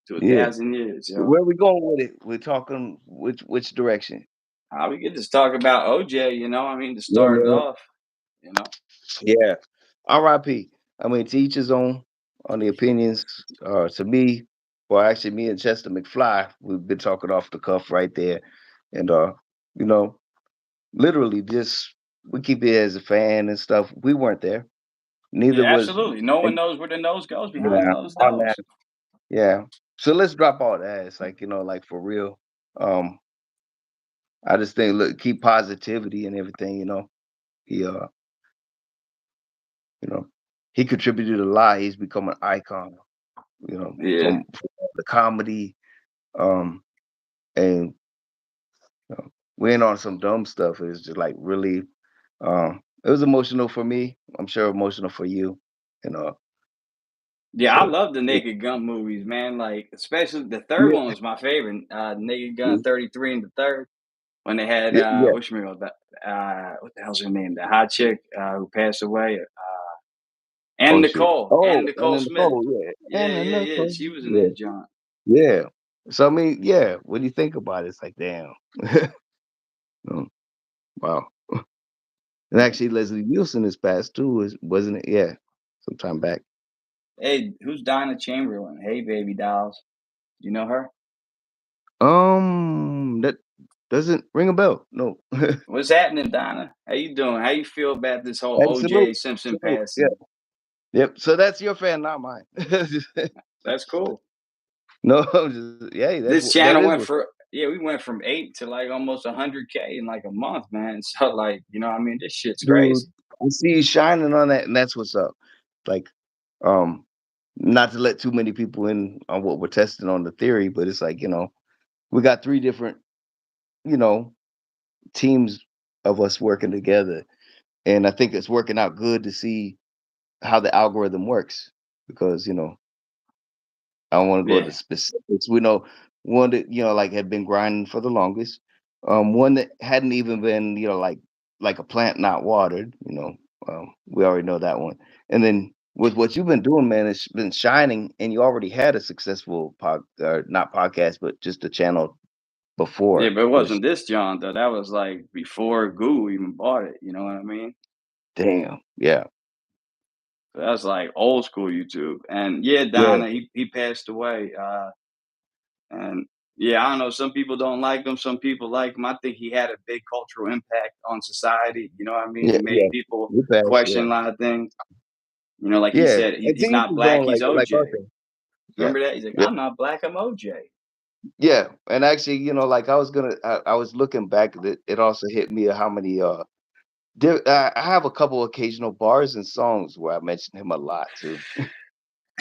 to a Yeah. thousand years, yo. Where we going with it? We're talking which direction? We could just talk about OJ, I mean, to Yeah, start it man. off, you know. Yeah. R.I.P. I mean, to each his own on the opinions. To me, well, actually, me and Chester McFly, we've been talking off the cuff right there, and you know, literally just we keep it as a fan and stuff. We weren't there. Neither Yeah, was. absolutely. No one And, knows where the nose goes behind yeah, closed on that. doors. Yeah. So let's drop all that. It's like like for real. Um, I just think look, keep positivity and everything. He you know, he contributed a lot. He's become an icon. Yeah. From the comedy, um, and we ain't on some dumb stuff. It's just like really, it was emotional for me. I'm sure emotional for you, you know. Yeah, I So love the Naked Gun movies, man. Like, especially the third yeah, one was my favorite. Naked yeah, Gun 33 and the third. When they had yeah. what you mean, what the hell's her name? The hot chick who passed away. And Oh shit. Nicole. And Oh, and Nicole then Smith. Nicole, yeah, Yeah, and then yeah, yeah. Nicole, She was in yeah, that joint. yeah. So I mean, yeah. When you think about it, it's like, damn. Mm, wow. And Yeah. actually, Leslie Nielsen is passed too, wasn't it? Yeah, sometime back. Hey, who's Dinah Chamberlain? Hey, baby dolls. You know her? That doesn't ring a bell. No. What's happening, Dinah? How you doing? How you feel about this whole Hey, OJ salute, Simpson salute. Yeah, passing? yep. So that's your fan, not mine. That's cool. No, yeah, This that channel is went what's up, for we went from 8 to like almost 100K in like a month, man. So like, I mean, this shit's dude. crazy. I see you shining on that, and that's what's up. Like, um, not to let too many people in on what we're testing on the theory, but it's like we got three different you know teams of us working together, and I think it's working out good to see how the algorithm works because I don't want to go into Yeah. specifics. We know one that like had been grinding for the longest. One that hadn't even been like a plant not watered. We already know that one. And then with what you've been doing, man, it's been shining, and you already had a successful not podcast, but just a channel Yeah, before. but it Which wasn't this John though. That was like before Google even bought it. You know what I mean? damn, yeah, So that's like old school YouTube. And yeah, yeah, Donna, he passed away. And yeah, I don't know. Some people don't like him. Some people like him. I think he had a big cultural impact on society. You know what I mean? yeah, He made yeah. people We passed, question yeah, a lot of things. Like he yeah. said, And to he's each not his black. own, He's like our OJ. thing. Yeah, Remember that? He's like, yeah. I'm not black. I'm OJ. Yeah, and actually, like I was looking back at it. It also hit me how many I have a couple occasional bars and songs where I mention him a lot too.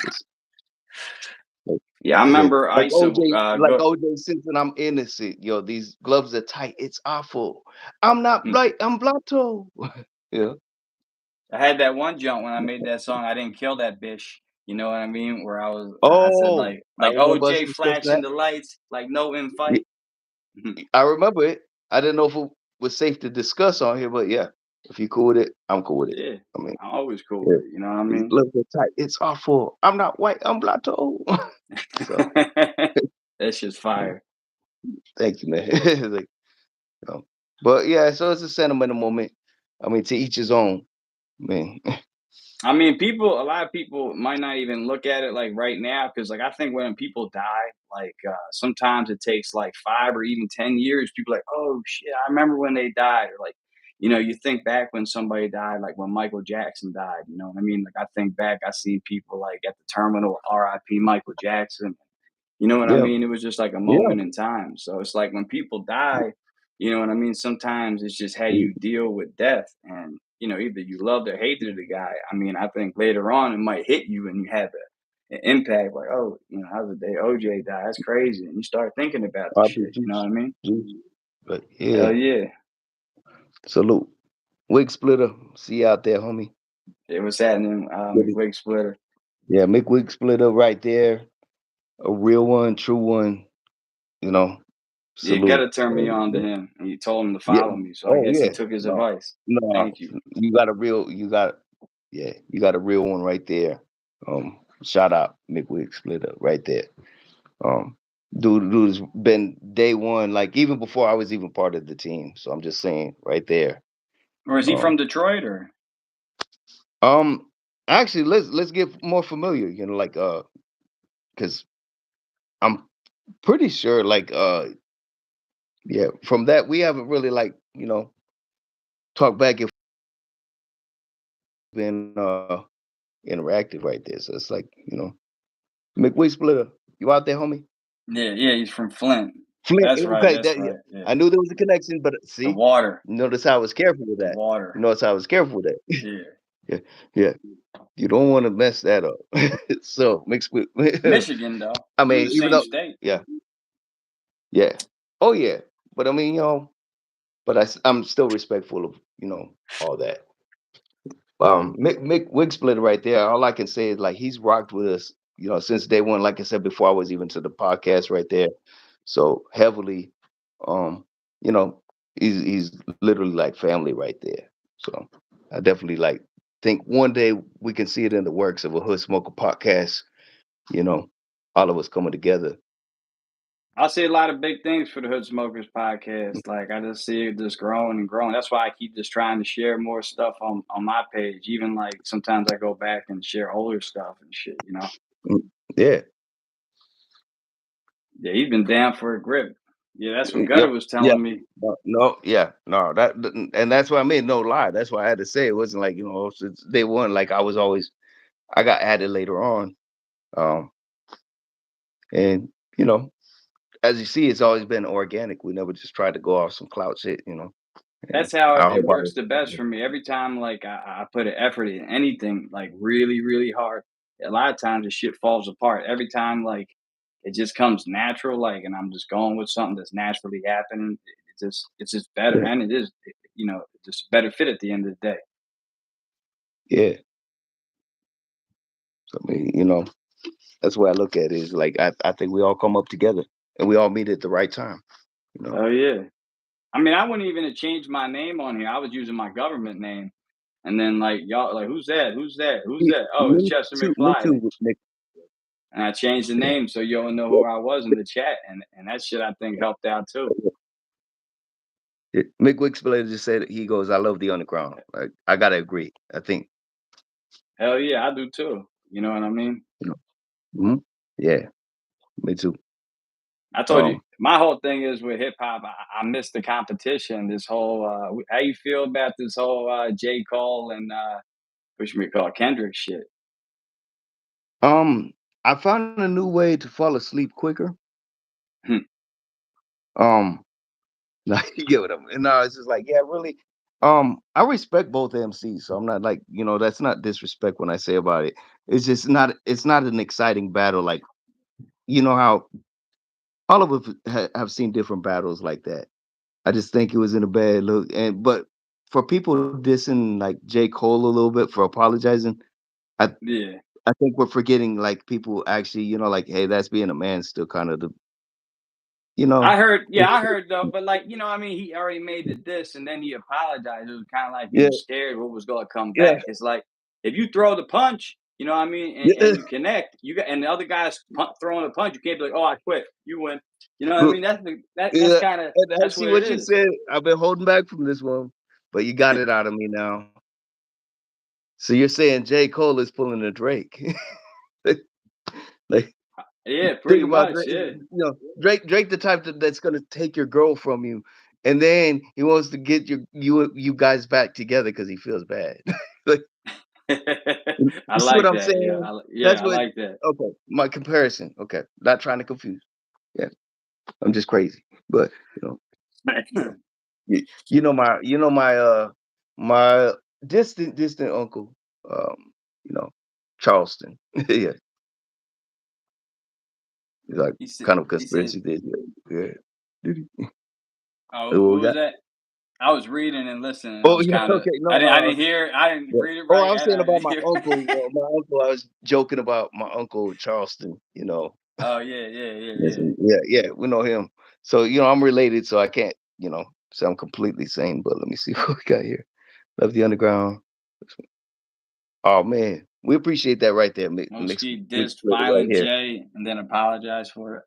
Just like, Yeah, I yeah, remember I used to Like go. OJ Simpson. I'm innocent. These gloves are tight. It's awful. I'm not Hmm. right. I'm blotto. Yeah. I had that one jump when I made that song. I didn't kill that bitch. You know what I mean? Where I said Oh, I like remember us OJ discussing flashing that. the lights, like no in Y- fight. I remember it. I didn't know if it was safe to discuss on here, but yeah, if you cool with it, I'm cool with it. Yeah, I mean. I'm always cool Yeah. with it. You know what I These mean? gloves are tight. It's awful. I'm not white. I'm blotto. So That shit's fire. thank you, man. It's like, you know. But yeah, so it's a sentimental moment. I mean, to each his own. Man. I mean, a lot of people might not even look at it like right now because, like, I think when people die, like, sometimes it takes like 5 or even 10 years. People are like, oh shit, I remember when they died, or like, you think back when somebody died, like when Michael Jackson died. You know what I mean? Like, I think back, I see people like at the terminal, R.I.P. Michael Jackson. You know what I Yeah. mean? It was just like a Yeah. moment in time. So it's like when people die, you know what I mean? Sometimes it's just how Mm. you deal with death. And, either you loved or hated the guy. I mean, I think later on it might hit you and you have an impact like, oh, how's the day OJ died? That's crazy. And you start thinking about the shit. You know RPGs. what I mean? But Hell yeah. yeah. Salute. Wig splitter. See you out there, homie. It was happening, Really. McWig Splitter. Yeah, make wig splitter right there. A real one, true one. You know, You salute. gotta turn me on to him. And you told him to Yeah. follow me. So I Oh guess he yeah. took his No. advice. No. Thank you. You got a real one right there. Shout out McWig Splitter right there. Um, dude's been day one, like even before I was even part of the team. So I'm just saying right there. Or is he from Um, Detroit or? um, actually, let's get more familiar. Like because I'm pretty sure, like yeah, from that we haven't really like talked back and been interactive right there. So it's like McWee Splitter, you out there, homie? Yeah, yeah, he's from Flint. Flint, That's right, okay, that's yeah, right, yeah. I knew there was a connection, but The see, water, notice how I was careful with the that. water. Notice how I was careful with that. Yeah. Yeah, yeah. You don't want to mess that up. So mixed with, Michigan, though. I We mean, the even same though, state. yeah, yeah, oh yeah, but I mean, but I'm still respectful of all that. Mick Wig Splitter right there. All I can say is like he's rocked with us, since day one. Like I said before, I was even to the podcast right there, so heavily. Um, you know, he's literally like family right there. So I definitely like think one day we can see it in the works of a Hood Smoker podcast. You know, all of us coming together. I see a lot of big things for the Hood Smokers podcast. Like I just see it just growing and growing. That's why I keep just trying to share more stuff on my page. Even like sometimes I go back and share older stuff and shit. Mm, yeah. Yeah, he's been down for a grip. Yeah, that's what Gutter Yep. was Yeah. telling me. No, no, yeah, no, and that's what I mean. No lie. That's why I had to say it wasn't like since day one. Like I was always, I got added later on, um, and you know, as you see, it's always been organic. We never just tried to go off some clout shit. And That's how I it hope works the best for me. Every time like I put an effort in anything like really, really hard, a lot of times the shit falls apart. Every time like it just comes natural, like and I'm just going with something that's naturally happening, it's just better. yeah, And it is just better fit at the end of the day. yeah. So I mean, that's why I look at it is like I think we all come up together and we all meet at the right time. You know. Oh yeah. I mean, I wouldn't even have changed my name on here. I was using my government name. And then like y'all like who's that? Who's that? Who's that? Oh, it's Chester Me McFly. too, Nick. And I changed the Yeah. name so you'll know who I was in the chat, and that shit I think helped out too. Yeah. Mick Wixblader just said he goes, "I love the underground." Like I gotta agree. I think Hell yeah, I do too. You know what I mean? you know. Mhm. Yeah, me too. I told you Um, my whole thing is with hip hop. I miss the competition. This whole how you feel about this whole J Cole and what should we call it, Kendrick shit? um, I found a new way to fall asleep quicker. Hmm. Um, like you get what I mean? No, it's just like, yeah, really. I respect both MCs, so I'm not like, that's not disrespect when I say about it. It's just not. It's not an exciting battle. Like how all of us have seen different battles like that. I just think it was in a bad look. But for people dissing like J. Cole a little bit for apologizing, I Yeah. I think we're forgetting like people actually, like, hey, that's being a man still kind of you know, I heard, yeah, I it's- heard though, but like, I mean, he already made the diss and then he apologized. It was kind of like he yeah, was scared what was going to come yeah, back. It's like if you throw the punch, you know what I mean, and yeah, you connect, you got, and the other guy's throwing a punch, you can't be like, oh, I quit, you win. You know what I look, mean? That's yeah. kind of And I that's see what it what you is. said. I've been holding back from this one, but you got it out of me now. So you're saying J. Cole is pulling a Drake? Like, Yeah, think pretty about much. Drake. Yeah. Drake, the type that's gonna take your girl from you, and then he wants to get you guys back together because he feels bad. Like, I you see what like I'm that. Yeah, saying? yeah, That's I what. like that. Okay, my comparison. Okay, not trying to confuse. Yeah, I'm just crazy, but you know, my distant uncle, you know, Charleston. Yeah, he's like kind of He said, conspiracy theory. Yeah. Yeah. oh, What we who was got? that? I was reading and listening. I Oh was yeah, kind of okay. No, I no. didn't hear I didn't Yeah. read it Oh, right I was and saying I about didn't my hear. uncle. My uncle. I was joking about my uncle Charleston. Oh yeah, yeah, yeah, Yes, yeah. yeah, yeah. We know him. So I'm related. So I can't sound completely sane. But let me see what we got here. Love the underground. Oh man. We appreciate that right there. Mix Moski Mix dissed Splitter right Violent here. J and then apologized for it.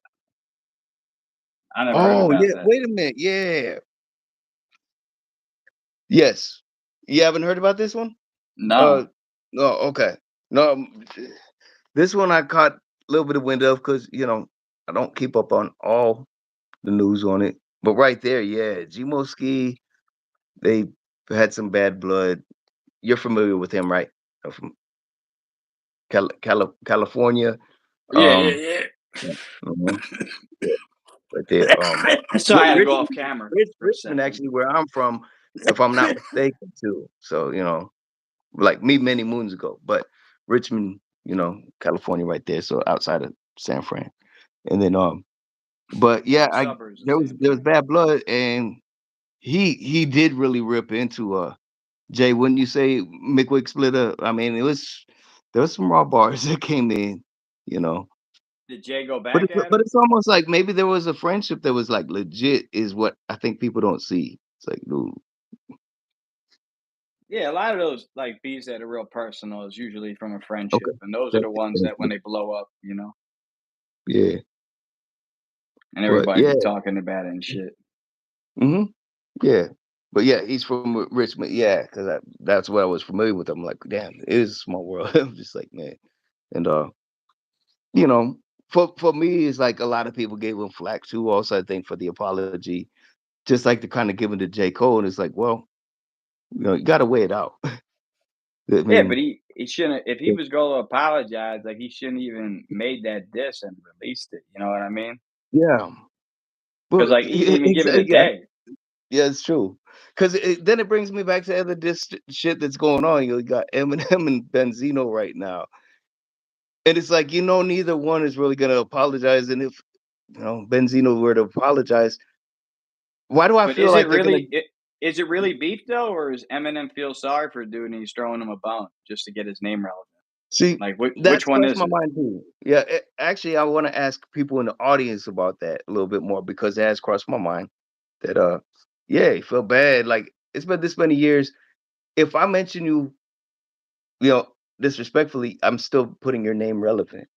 I never heard Oh about yeah, that. wait a minute. Yeah. Yes. You haven't heard about this one? Uh, No. no, okay. No, this one I caught a little bit of wind of because I don't keep up on all the news on it. But right there, yeah, Gmo Ski, they had some bad blood. You're familiar with him, right? From California. Yeah, yeah, Um, yeah. yeah, mhm, yeah, right there. So I had to go Richmond, off camera for a Richmond, second. actually, where I'm from, if I'm not mistaken, too. So like me many moons ago. But Richmond, California, right there. So outside of San Fran, and then but yeah, The I suburbs of there was San there was Fran. bad blood, and he did really rip into Jay. Wouldn't you say McWick Splitter? I mean, there was some raw bars that came in, you know. Did Jay go But back it's at but him? it's almost like maybe there was a friendship that was like legit, is what I think people don't see. It's like, dude, Yeah, a lot of those like beefs that are real personal is usually from a okay, friendship, and those are thank the you, ones thank that when you. they blow up, Yeah, and but everybody yeah, be talking about it and shit. hmm yeah, but yeah, he's from Richmond. Yeah, because that's what I was familiar with. I'm like, damn, it is a small world. I'm just like, man, and you know, for me, it's like a lot of people gave him flack too. Also, I think for the apology, just like the kind of giving to J. Cole, and it's like, well, you got to weigh it out. I Yeah, but mean, he shouldn't. If he was going to apologize, like he shouldn't even made that diss and released it. You know what I mean? yeah, Because but like he didn't even give it a yeah, day. yeah, it's true. Because then it brings me back to other shit that's going on. You got Eminem and Benzino right now, and it's like neither one is really gonna apologize. And if Benzino were to apologize, why do I But feel like they're gonna is it really beef though, or is Eminem feel sorry for doing and he's throwing him a bone just to get his name relevant? see? Like which That's one crossed is my it? mind too. Yeah, actually, I want to ask people in the audience about that a little bit more because it has crossed my mind that yeah, he felt bad. Like it's been this many years. If I mention you, you know, disrespectfully, I'm still putting your name relevant.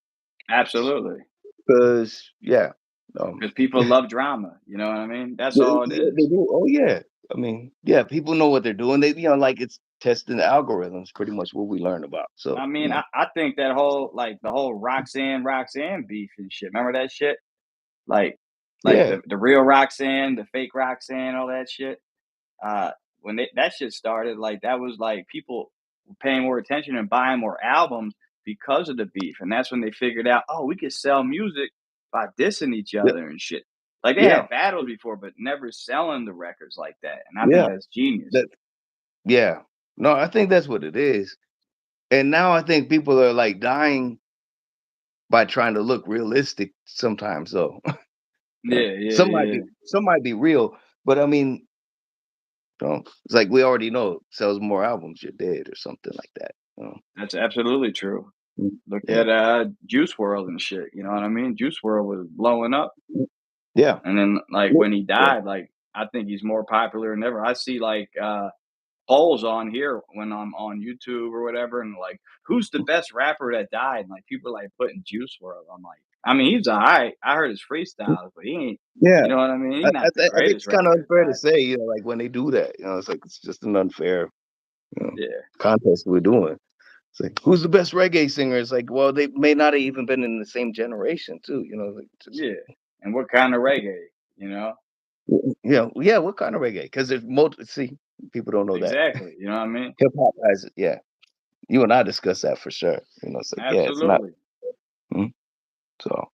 Absolutely, Because yeah, um, because people love drama. You know what I mean? That's they, all it they is. do. Oh yeah, I mean, yeah, people know what they're doing. They, like it's testing the algorithms. Pretty much what we learn about. So I mean, I think that whole like the whole Roxanne beef and shit. Remember that shit? Like like yeah, the real Roxanne, the fake Roxanne, all that shit. Uh, when that shit started, like that was like people were paying more attention and buying more albums because of the beef, and that's when they figured out, oh, we could sell music by dissing each yeah, other and shit. Like they yeah, had battles before, but never selling the records like that, and I think yeah. that's genius. That yeah. No, I think that's what it is. And now I think people are like dying by trying to look realistic sometimes. So Yeah, yeah, some might yeah. be real, but I mean, it's like we already know sells more albums, you're dead or something like that. That's absolutely true. Look Yeah. at Juice World and shit. You know what I mean? Juice World was blowing up, Yeah. and then like Yeah. when he Yeah. died, like I think he's more popular than ever. I see like polls on here when I'm on YouTube or whatever, and like, who's the best rapper that died? And like people like putting Juice World. I'm like, I mean, he's alright. I heard his freestyles, but he ain't. Yeah. You know what I mean? I, He's not the I think greatest it's kind rapper of that unfair to died. say, like when they do that, it's like it's just an unfair, you know, Yeah, contest we're doing. It's like who's the best reggae singer? It's like, well, they may not have even been in the same generation, too. Like just yeah. And what kind of reggae? You know yeah. What kind of reggae? Because there's multiple. See, people don't know that exactly. You know what I mean? hip hop has it. Yeah, you and I discussed that for sure. It's like yeah, it's not. Absolutely. Mhm. So,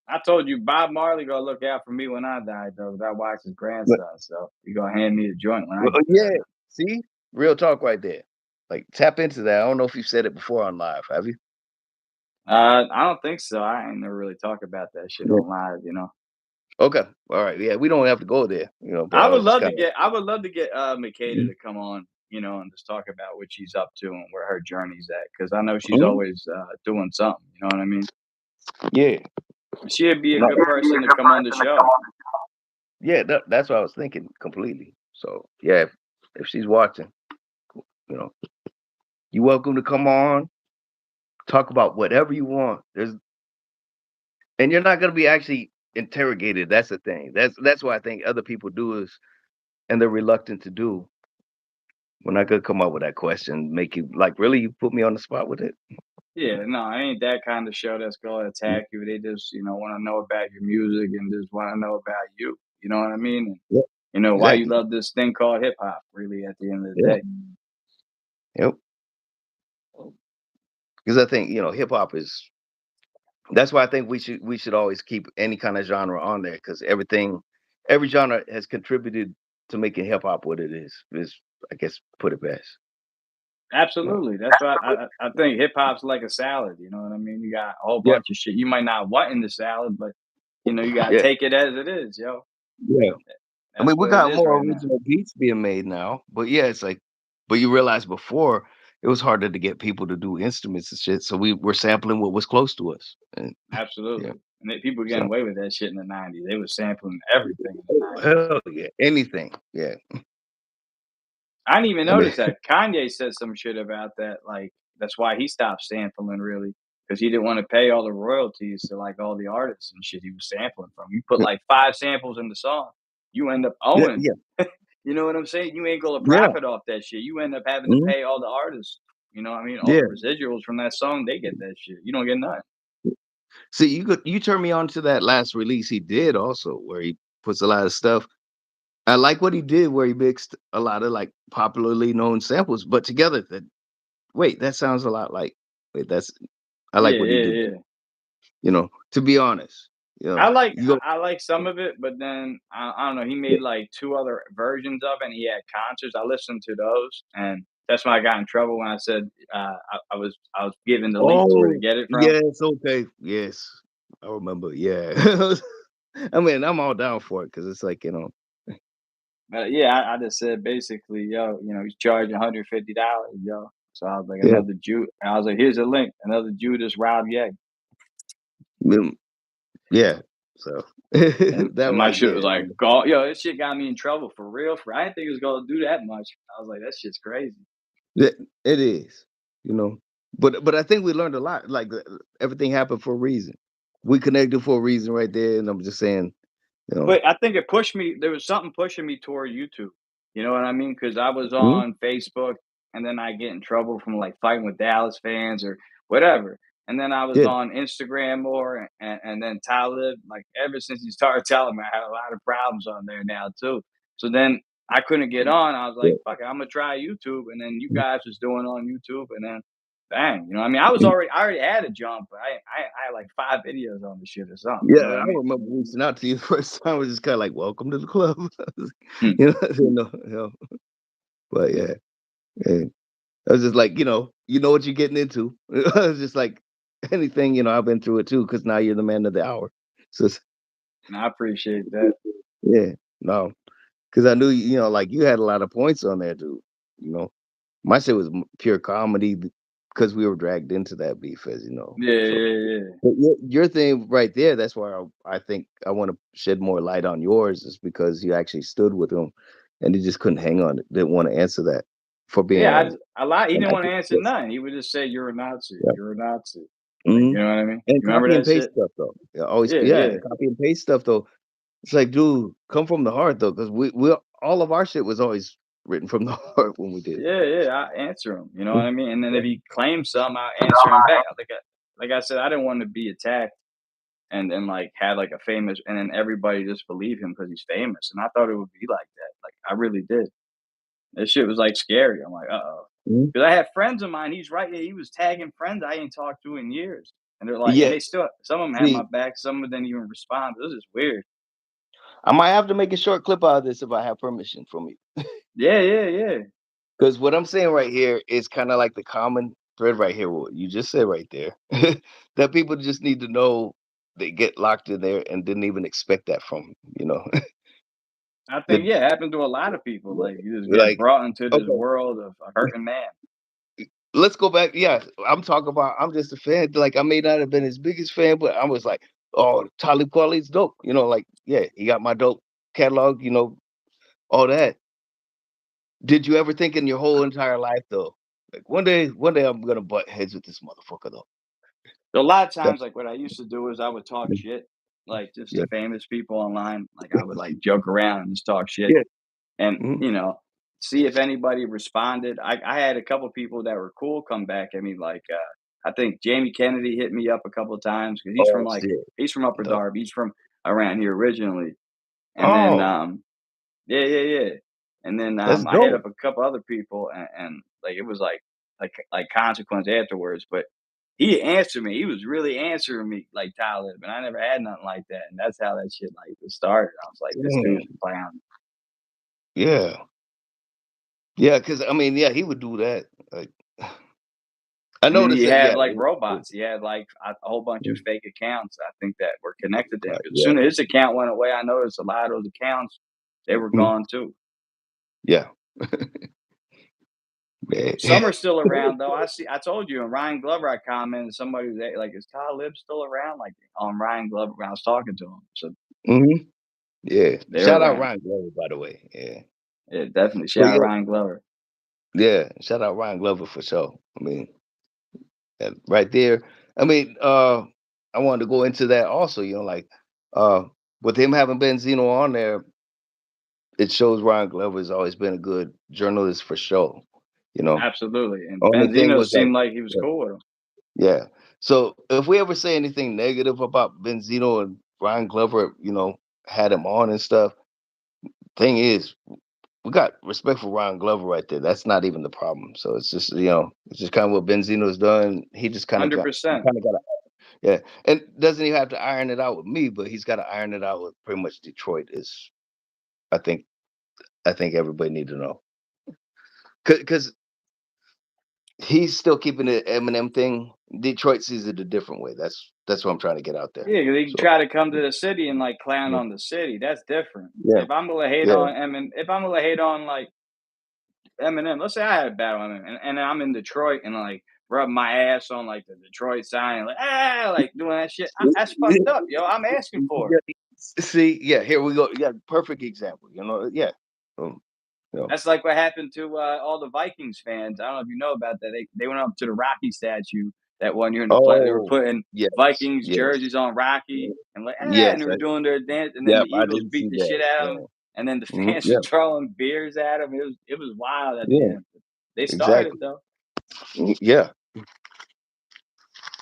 I told you Bob Marley gonna look out for me when I die, though. 'Cause I watched his but grandson, so he gonna hand me a joint when I well, get yeah. there. See, real talk right there. Like tap into that. I don't know if you've said it before on live. Have you? I don't think so. I ain't never really talk about that shit Yeah. on live. Okay. All right. Yeah, we don't have to go there. But I I would was just love to kind get I would love to get Makeda of. to come on, and just talk about what she's up to and where her journey's at. Because I know she's Mhm. always doing something. You know what I mean? Yeah. She'd be a No. good person to come on the show. Yeah. That's what I was thinking completely. So yeah, if she's watching, you know, you're welcome to come on. talk about whatever you want. There's and you're not gonna be actually interrogated. That's the thing. That's what I think other people do is and they're reluctant to do. We're not gonna come up with that question, make you like, really? You put me on the spot with it? Yeah, no, it ain't that kind of show that's gonna Mm, attack you. They just, wanna know about your music and just wanna know about you. You know what I mean? And, yep, why you exactly. love this thing called hip hop, really, at the end of the Yeah, day. yep. Because I think, hip hop is that's why I think we should always keep any kind of genre on there because every genre has contributed to making hip hop what it is I guess put it best. No. Absolutely. That's why I think hip hop's like a salad. You know what I mean? You got a whole Yeah, bunch of shit you might not want in the salad, but you gotta yeah, take it as it is, yo. yeah. I That's mean, we what it got is more right now. original beats being made now, but yeah, it's like, but you realize before it was harder to get people to do instruments and shit, so we were sampling what was close to us, and yeah, Absolutely. And people getting so away with that shit in the '90s. They was sampling everything in the oh, '90s. hell yeah, anything, yeah. I didn't even I mean, notice that. Kanye said some shit about that. Like, that's why he stopped sampling, really, because he didn't want to pay all the royalties to like all the artists and shit he was sampling from. You put like 5 samples in the song, you end up yeah, owing. yeah, You know what I'm saying? You ain't gonna yeah, profit off that shit. You end up having to mhm, pay all the artists. You know what I mean? All the yeah. residuals from that song, they get that shit. You don't get nothing. See, you turned me on to that last release he did also, where he puts a lot of stuff. I like what he did, where he mixed a lot of like popularly known samples, but together. That wait, that sounds a lot like. Wait, that's I like Yeah, what he yeah, did there. yeah. To be honest, you go. I like some of it, but then I don't know. He Yeah, made like two other versions of it. And he had concerts. I listened to those, and that's when I got in trouble when I said I was given the link to where to oh, get it from. yes, okay, yes, I remember. Yeah, I mean, I'm all down for it because it's like But yeah, I just said basically, yo, he's charging $150, yo. So I was like, yeah, another Jew. And I was like, here's a link, another Judas Rob Yeg. mm, yeah. So And that my right shit was there, like, go, yo, this shit got me in trouble for real. I didn't think it was gonna do that much. I was like, that shit's crazy. it is, you know. But I think we learned a lot. Like everything happened for a reason. We connected for a reason right there, and I'm just saying, you know. But I think it pushed me. There was something pushing me toward YouTube. You know what I mean? Because I was Mhm. on Facebook, and then I get in trouble from like fighting with Dallas fans or whatever. And then I was Yeah, on Instagram more, and then Talib. Like ever since he started telling me, I had a lot of problems on there now too. So then I couldn't get on. I was yeah. like, "Fuck it, I'm gonna try YouTube." And then you guys was doing on YouTube, and then bang, you know. What I mean, I already had a jump, but I had like 5 videos on the shit or something. You Yeah, know what I I mean? remember reaching out to you the first time. I was just kind of like, "Welcome to the club," Hmm. But yeah, yeah. I was just like, you know what you're getting into. I was just like, anything, I've been through it too. Because now you're the man of the hour. So And I appreciate that. yeah, no, because I knew, like you had a lot of points on there too. You know, my shit was pure comedy because we were dragged into that beef, as you know. Yeah, So, yeah, yeah. but your thing right there, that's why I think I want to shed more light on yours, is because you actually stood with him, and he just couldn't hang on it. Didn't want to answer that for being Yeah, I a just a lot he an didn't wanna answer activist. nothing. He would just say, "You're a Nazi. Yeah. You're a Nazi." Like, you Mhm. know what I mean? And You remember copy and that paste shit? stuff though. Yeah, always Yeah, yeah, yeah. and copy and paste stuff though. It's like, dude, come from the heart though, because we all of our shit was always written from the heart when we did it. Yeah, yeah, I answer him, you know what Mm, I mean? And then yeah. if he claims something, I answer him back. Like I said, I didn't want to be attacked and then, like, had, like, a famous and then everybody just believe him because he's famous, and I thought it would be like that. Like, I really did. That shit was, like, scary. I'm like, "Uh-oh." Mhm. 'Cause I had friends of mine, he's right, he was tagging friends I ain't talked to in years, and they're like and Yeah. they still some of them had my See, back, some of them didn't even respond. This is weird. I might have to make a short clip out of this if I have permission from you. Yeah, yeah, yeah. Because what I'm saying right here is kind of like the common thread right here, what you just said right there. That people just need to know they get locked in there and didn't even expect that from. I think, That yeah, it happened to a lot of people, like, you just get like, brought into this okay, world of a hurting man. let's go back. Yeah, I'm talking about. I'm just a fan. Like I may not have been his biggest fan, but I was like, oh, Talib Kweli's dope. Like yeah, he got my dope catalog. All that. Did you ever think in your whole entire life though, like one day I'm gonna butt heads with this motherfucker though? So a lot of times, That's like what I used to do is I would talk shit, like just yeah. to famous people online. Like I would like joke around and just talk shit, Yeah. and Mhm. see if anybody responded. I had a couple people that were cool come back at me. Like I think Jamie Kennedy hit me up a couple of times because Oh, shit. he's from Upper Yep. Darby. He's from around here originally, and then Oh, yeah, yeah, yeah. And then that's I hit dope. up a couple other people, and like it was like consequence afterwards. But he answered me. He was really answering me like Talib, and I never had nothing like that. And that's how that shit like was started. I was like, this dude's Mm, a clown. yeah. Yeah, because I mean, yeah, he would do that. Like, I And then he noticed that. had Yeah. like robots. He had like a whole bunch of Mm, fake accounts. I think that were connected to him. right, Because as yeah. soon as his account went away, I noticed a lot of those accounts they were Mhm. gone too. Yeah. Man. Some are still around though. I told you, and Ryan Glover, I commented. Somebody was like, "Is Talib still around?" Like on Ryan Glover when I was talking to him. So Mhm. Yeah. they're Shout out around. Ryan Glover, by the way. Yeah. Yeah, definitely. But Shout out yeah, Ryan Glover. yeah. Shout out Ryan Glover for sure. I mean, that right there. I mean, I wanted to go into that also. Like, uh, with him having Benzino on there, it shows Ryan Glover has always been a good journalist for sure. You know, Absolutely. And only thing Benzino was like, seemed like he was yeah. cool with him. Yeah. So if we ever say anything negative about Benzino and Ryan Glover, had him on and stuff, thing is, we got respect for Ryan Glover right there. That's not even the problem. So it's just, it's just kind of what Benzino's done. He just kind of got, he 100%. kind of got, yeah. And doesn't even have to iron it out with me, but he's got to iron it out with pretty much Detroit. Is I think, I think everybody need to know because he's still keeping the Eminem thing. Detroit sees it a different way. That's what I'm trying to get out there. Yeah, 'cause he So try to come to the city and like clown yeah, on the city. That's different. yeah, If I'm gonna hate yeah. on Emin, if I'm gonna hate on like Eminem, let's say I had a battle on him, and I'm in Detroit and like rub my ass on like the Detroit sign, like like doing that shit. That's fucked up, yo. I'm asking for it. Yeah, see, yeah, here we go. Yeah, perfect example. Yeah. Um, you know. That's like what happened to all the Vikings fans. I don't know if you know about that. They went up to the Rocky statue that one year in the play. They were Oh, putting yes, Vikings yes, jerseys on yeah, Rocky and like and yes. they were doing their dance. And then the Yep, I Eagles didn't beat see the that. shit out of Yeah, them. And then the fans were yeah, throwing beers at them. It was wild at the yeah, end. They started exactly. though. Yeah.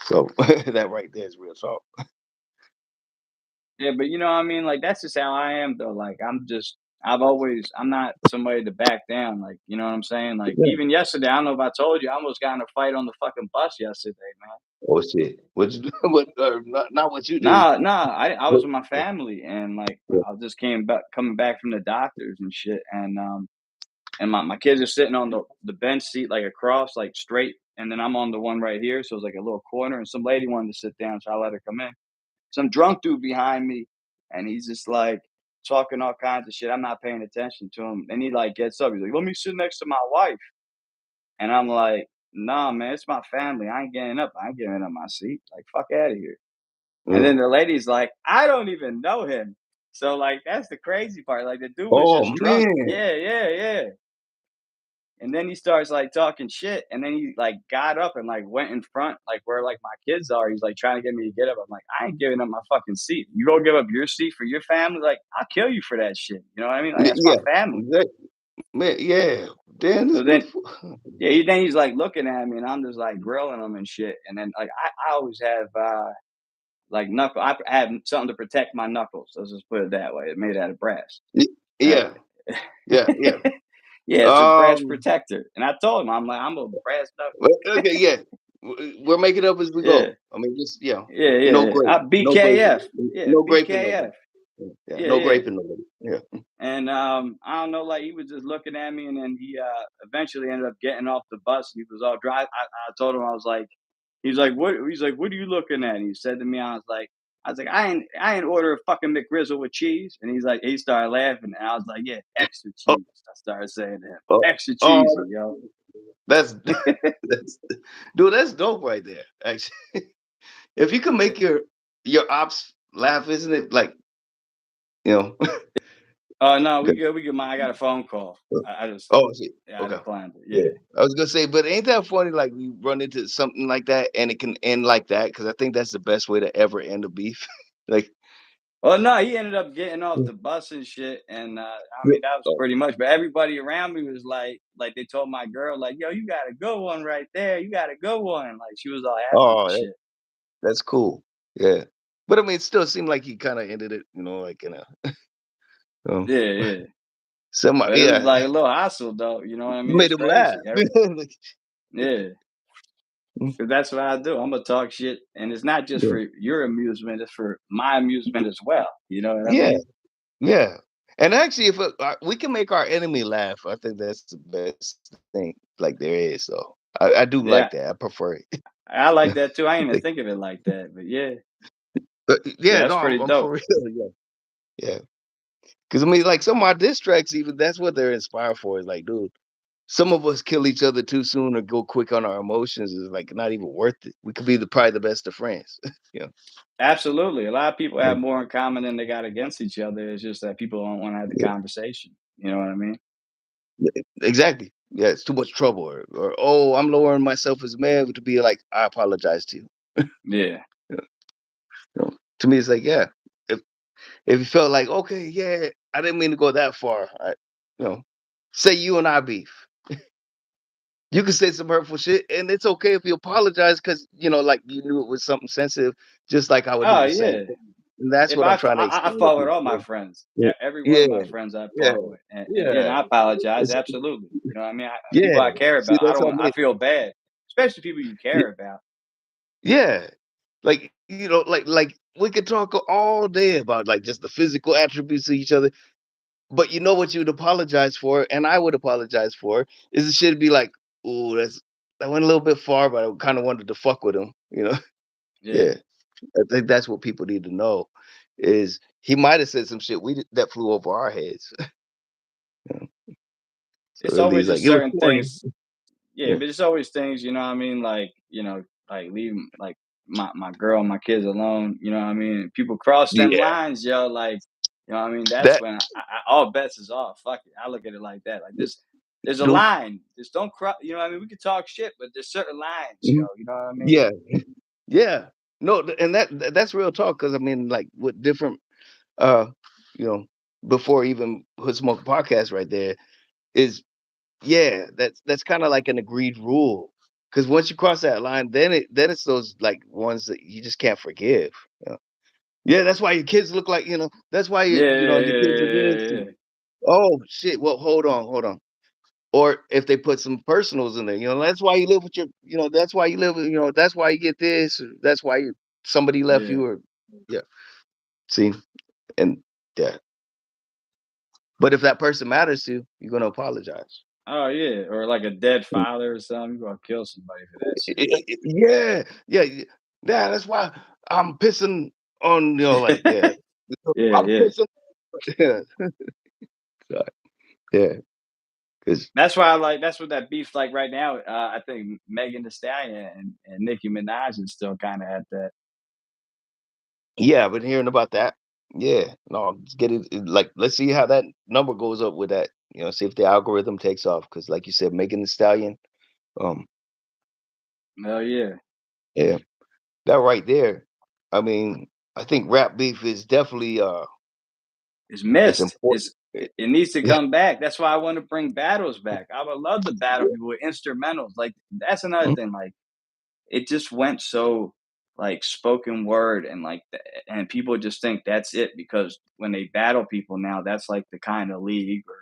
So that right there is real talk. Yeah, but you know what I mean? Like that's just how I am though. Like I'm not somebody to back down. Like, you know what I'm saying? Like Yeah. even yesterday, I don't know if I told you, I almost got in a fight on the fucking bus yesterday, man. Oh shit. What you what not what you did. Nah, I was What- with my family and like Yeah. I just came back coming back from the doctors and shit and my kids are sitting on the bench seat like across, like straight, and then I'm on the one right here, so it's like a little corner and some lady wanted to sit down, so I let her come in. Some drunk dude behind me, and he's just like talking all kinds of shit. I'm not paying attention to him. And he like gets up. He's like, "Let me sit next to my wife." And I'm like, "Nah, man, it's my family. I ain't getting up. I ain't getting up my seat. Like, fuck out of here." And Mm. then the lady's like, "I don't even know him." So like that's the crazy part. Like the dude was Oh just drunk. man. Yeah, yeah, yeah. And then he starts like talking shit, and then he like got up and like went in front, like where like my kids are. He's like trying to get me to get up. I'm like, I ain't giving up my fucking seat. You go give up your seat for your family, like I'll kill you for that shit. You know what I mean? Like that's my Yeah. family. Exactly. Man, yeah. Damn this So then, motherfucker. yeah, then he's like looking at me, and I'm just like grilling him and shit. And then like I always have like knuckle. I have something to protect my knuckles. Let's just put it that way. It's made out of brass. Uh, Yeah. Yeah. Yeah. yeah, it's a brass Um protector. And I told him, I'm like, I'm a brass knuckle. okay, yeah. We're making up as we Yeah. go. I mean, just Yeah, yeah, no yeah. grape, no graping, BKF. Yeah, no graping, nobody. BKF. Yeah, Yeah, no yeah. graping, nobody. Yeah. And I don't know, like he was just looking at me, and then he eventually ended up getting off the bus, and he was all dry. I told him I was like, he's like, what? He's like, what are you looking at? And he said to me, I was like, I ain't order a fucking McGrizzle with cheese. And he's like, he started laughing, and I was like, yeah, extra Oh, cheese. I started saying to him, oh, extra oh, cheesy, yo. that's that's dude. That's dope right there. Actually, if you can make your ops laugh, isn't it? Like you know, Oh no, we 'Cause good. We good. Man, I got a phone call. uh, I just oh, shit. yeah, I Okay. declined it. Yeah. Yeah. I was gonna say, but ain't that funny? Like we run into something like that, and it can end like that because I think that's the best way to ever end a beef. Like, Well, no, he ended up getting off yeah, the bus and shit, and I yeah, mean that was oh, pretty much. But everybody around me was like they told my girl, like, "Yo, you got a good one right there. You got a good one." Like she was all happy and oh, shit. that's cool. Yeah. But I mean, it still seemed like he kind of ended it, like in a, um, Yeah, yeah. But it was yeah, like a little hassle, though. You know what I mean? made It's him laugh. crazy. Like, Yeah, mm, 'cause that's what I do. I'm gonna talk shit, and it's not just yeah, for your amusement; it's for my amusement as well. You know what I yeah, mean? yeah. And actually, if we can make our enemy laugh, I think that's the best thing like there is. So I do Yeah, like that. I prefer it. I like that too. I didn't even Like, think of it like that, but yeah, yeah, yeah, that's no, pretty I'm for dope. real. Yeah, yeah. Because I mean, like some of my diss tracks, even that's what they're inspired for. Is like, dude, some of us kill each other too soon or go quick on our emotions. Is like not even worth it. We could be probably the best of friends. Yeah. Absolutely. A lot of people Yeah. have more in common than they got against each other. It's just that people don't want to have the Yeah. conversation. You know what I mean? Yeah, exactly. Yeah, it's too much trouble. Or oh, I'm lowering myself as a man to be like, I apologize to you. Yeah. Yeah. To me, it's like, yeah, if if you felt like, okay, yeah, I didn't mean to go that far. You know, say you and I beef. You can say some hurtful shit, and it's okay if you apologize because like you knew it was something sensitive, just like I would do Oh the same yeah. thing. And that's If what I'm I, trying to I explain to fought with people. all my friends, Yeah, every one of yeah, my friends I yeah, fought with, and yeah, and yeah. I apologize. It's, Absolutely. You know what I mean? yeah. People I care See, about, I that's don't what I want. I mean. feel bad, especially people you Y- care about. Yeah, like like we could talk all day about like just the physical attributes of each other, but you know what you would apologize for, and I would apologize for, is it should be like, oh, that went a little bit far, but I kind of wanted to fuck with him. Yeah. Yeah. I think that's what people need to know is he might have said some shit that flew over our heads. Yeah. So It's at always least like just it was certain corny. things. Yeah, Yeah. but it's always things. You know what I mean? Like like leaving like my girl, and my kids alone. You know what I mean? People cross them Yeah. lines, yo. Like you know what I mean? That's That when all bets is off. Fuck it. I look at it like that. Like there's a dude. line. Just don't cross. You know what I mean? We can talk shit, but there's certain lines, yo. Mhm. You know what I mean? Yeah. Yeah. No, and that's real talk because I mean, like with different uh, you know, before even Hood Smoke podcast right there is yeah, that's kind of like an agreed rule. Because once you cross that line, then it's those like ones that you just can't forgive. Yeah. Yeah, that's why your kids look like, that's why Yeah, your kids are doing yeah, yeah, shit. yeah. Oh shit. Well, hold on. Or if they put some personals in there, that's why you live with that's why you live with, that's why you get this, or that's why somebody left Yeah. you or yeah. See, and yeah. But if that person matters to you, you're gonna apologize. Oh yeah, or like a dead Mm. father or something. You gonna kill somebody for that shit. Yeah, yeah, yeah. That's why I'm pissing on, like, yeah. Yeah, I'm yeah. pissing. Yeah, so, yeah, because That's why I like. That's what that beef's like right now. I think Megan Thee Stallion and Nicki Minaj is still kind of at that. yeah, I've been hearing about that. Yeah, no, let's get like, let's see how that number goes up with that. See if the algorithm takes off. Because, like you said, Megan Thee Stallion, um, Hell yeah, yeah, that right there. I mean, I think rap beef is definitely it's it's missed. important. It needs to Yeah, come back. That's why I want to bring battles back. I would love to battle people with instrumentals. Like that's another mhm, thing. Like it just went so like spoken word and and people just think that's it because when they battle people now, that's like the kind of league or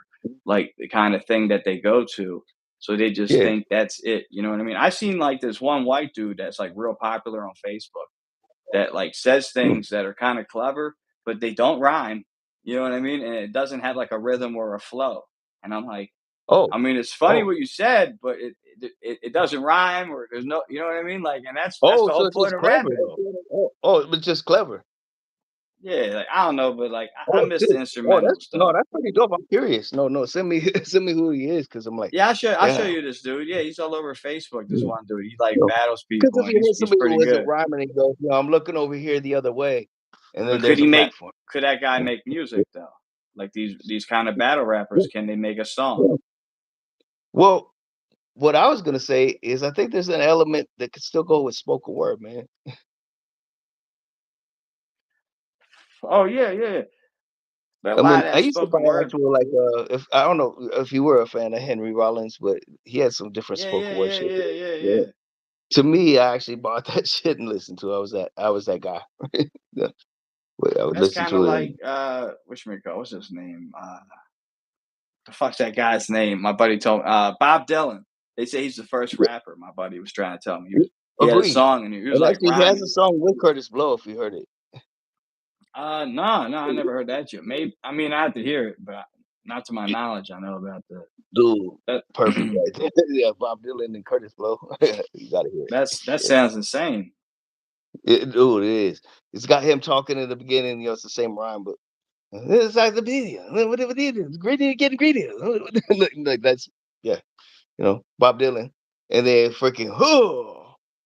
like the kind of thing that they go to. So they just yeah, think that's it. You know what I mean? I've seen like this one white dude that's like real popular on Facebook that like says mm. things that are kind of clever, but they don't rhyme. You know what I mean? And it doesn't have like a rhythm or a flow. And I'm like, Oh, I mean, it's funny oh, what you said, but it doesn't rhyme or there's no, you know what I mean? Like, and that's oh, the so whole it's just point of clever. rapping. Oh, it was just clever. Yeah, like I don't know, but like I Oh, miss the shit. Oh, instrumentals though. that's pretty dope. I'm curious. No, no, send me send me who he is because I'm like, Yeah, I'll show damn. you this dude. Yeah, he's all over Facebook. This Yeah. one dude, he like battles Because people if and you hear he's somebody who pretty wasn't good. rhyming and goes, I'm looking over here the other way, and then But could there's he a make? platform. Could that guy Yeah. make music though? Like these kind of battle rappers, Yeah, can they make a song? yeah. Well, what I was gonna say is I think there's an element that could still go with spoken word, man. Oh yeah, yeah. But a I lot mean, of I that used to buy spoken word. actual like if I don't know if you were a fan of Henry Rollins, but he had some different Yeah, yeah, spoken word yeah, shit. yeah, yeah, Yeah. yeah. To me, I actually bought that shit and listened to it. I was that guy. Yeah. But I would That's listen kind of to it like and what's his name? The fuck's that guy's name? My buddy told me, Bob Dylan. They say he's the first yeah, rapper. My buddy was trying to tell me yeah, he had a agreed. song and he was And like actually, he has a rhyming. song with Curtis Blow if you heard it. No, no, I never heard that yet. Maybe I mean I have to hear it, but not to my knowledge. I know about Dude, that. perfect right there. Yeah, Bob Dylan and Curtis Blow. You gotta hear it. That Yeah. sounds insane. Dude, it is. It's got him talking in the beginning, it's the same rhyme, but it's like the video. Whatever it is, greedy getting greedy. Like that's yeah, Bob Dylan. And then freaking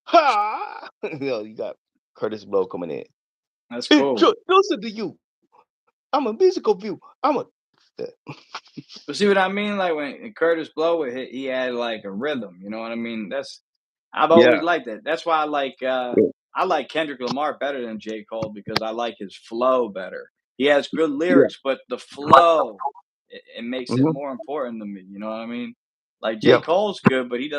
ha you got Curtis Blow coming in. That's cool. Listen to you. I'm a musical view. I'm a yeah. But see what I mean? Like when Curtis Blow would hit, he had like a rhythm. You know what I mean? I've always Yeah. liked that. That's why I like Kendrick Lamar better than J. Cole because I like his flow better. He has good Yeah. lyrics, but the flow it makes it Mhm. more important to me. You know what I mean? Like J. Yeah. Cole's good, but he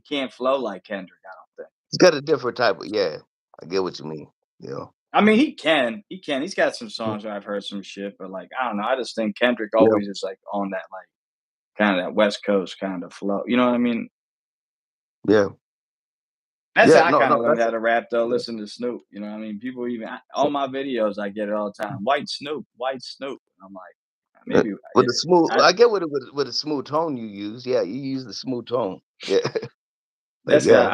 can't flow like Kendrick. I don't think. It's got a different type of yeah. I get what you mean. Yeah. I mean, he can. He can. He's got some songs where I've heard some shit, but like I don't know. I just think Kendrick Yeah. always is like on that like kind of that West Coast kind of flow. You know what I mean? Yeah. That's Yeah. how I No, kinda no, learned that's how to rap though, yeah. listen to Snoop, you know what I mean? People even all my videos, I get it all the time, "White Snoop, White Snoop." I'm like, Uh, maybe with the smooth I I get what it with the smooth tone you use. Yeah, you use the smooth tone. Yeah. Like, that's how yeah.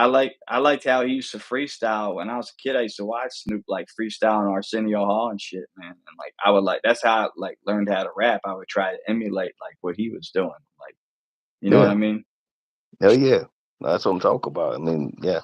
I liked how he used to freestyle. When I was a kid, I used to watch Snoop, like, freestyle in Arsenio Hall and shit, man, and, like, I would, like that's how I, like, learned how to rap. I would try to emulate, like, what he was doing, like, you know what I Yeah. mean? Hell yeah. That's what I'm talking about. I mean, yeah.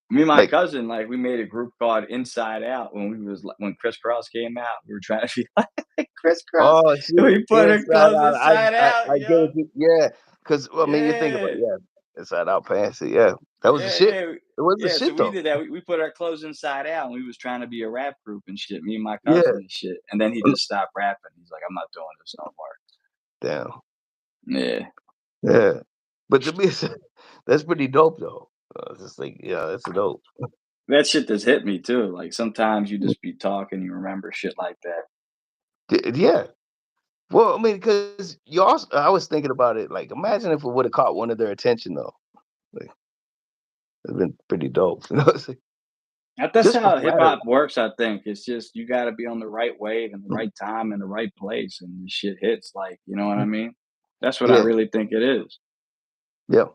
Me and my Like, cousin, like, we made a group called Inside Out when when Criss Cross came out. We were trying to be like Criss Cross, oh and shit, we put our inside clothes out. inside out, I get yo. what you yeah. Cause I mean you think about Yeah. yeah, inside out pants. Yeah. That was the Yeah, shit. yeah. It was the Yeah, so shit we though. did that. We put our clothes inside out, and we was trying to be a rap group and shit, me and my cousin Yeah. and shit, and then he Mm, just stopped rapping. He's like, "I'm not doing this no more." damn. Yeah. Yeah. But to me that's pretty dope though. It's just like, yeah, that's dope. That shit just hit me too. Like, sometimes you just be talking, you remember shit like that. Yeah. Well, I mean, because you also, I was thinking about it. Like, imagine if it would have caught one of their attention, though. Like, it'd been pretty dope. It's like, That's just for how hip flattery. hop works, I think. It's just you gotta be on the right wave and the Mhm. right time and the right place, and the shit hits, like, you know what I mean? That's what I Yeah, really think it is. yeah,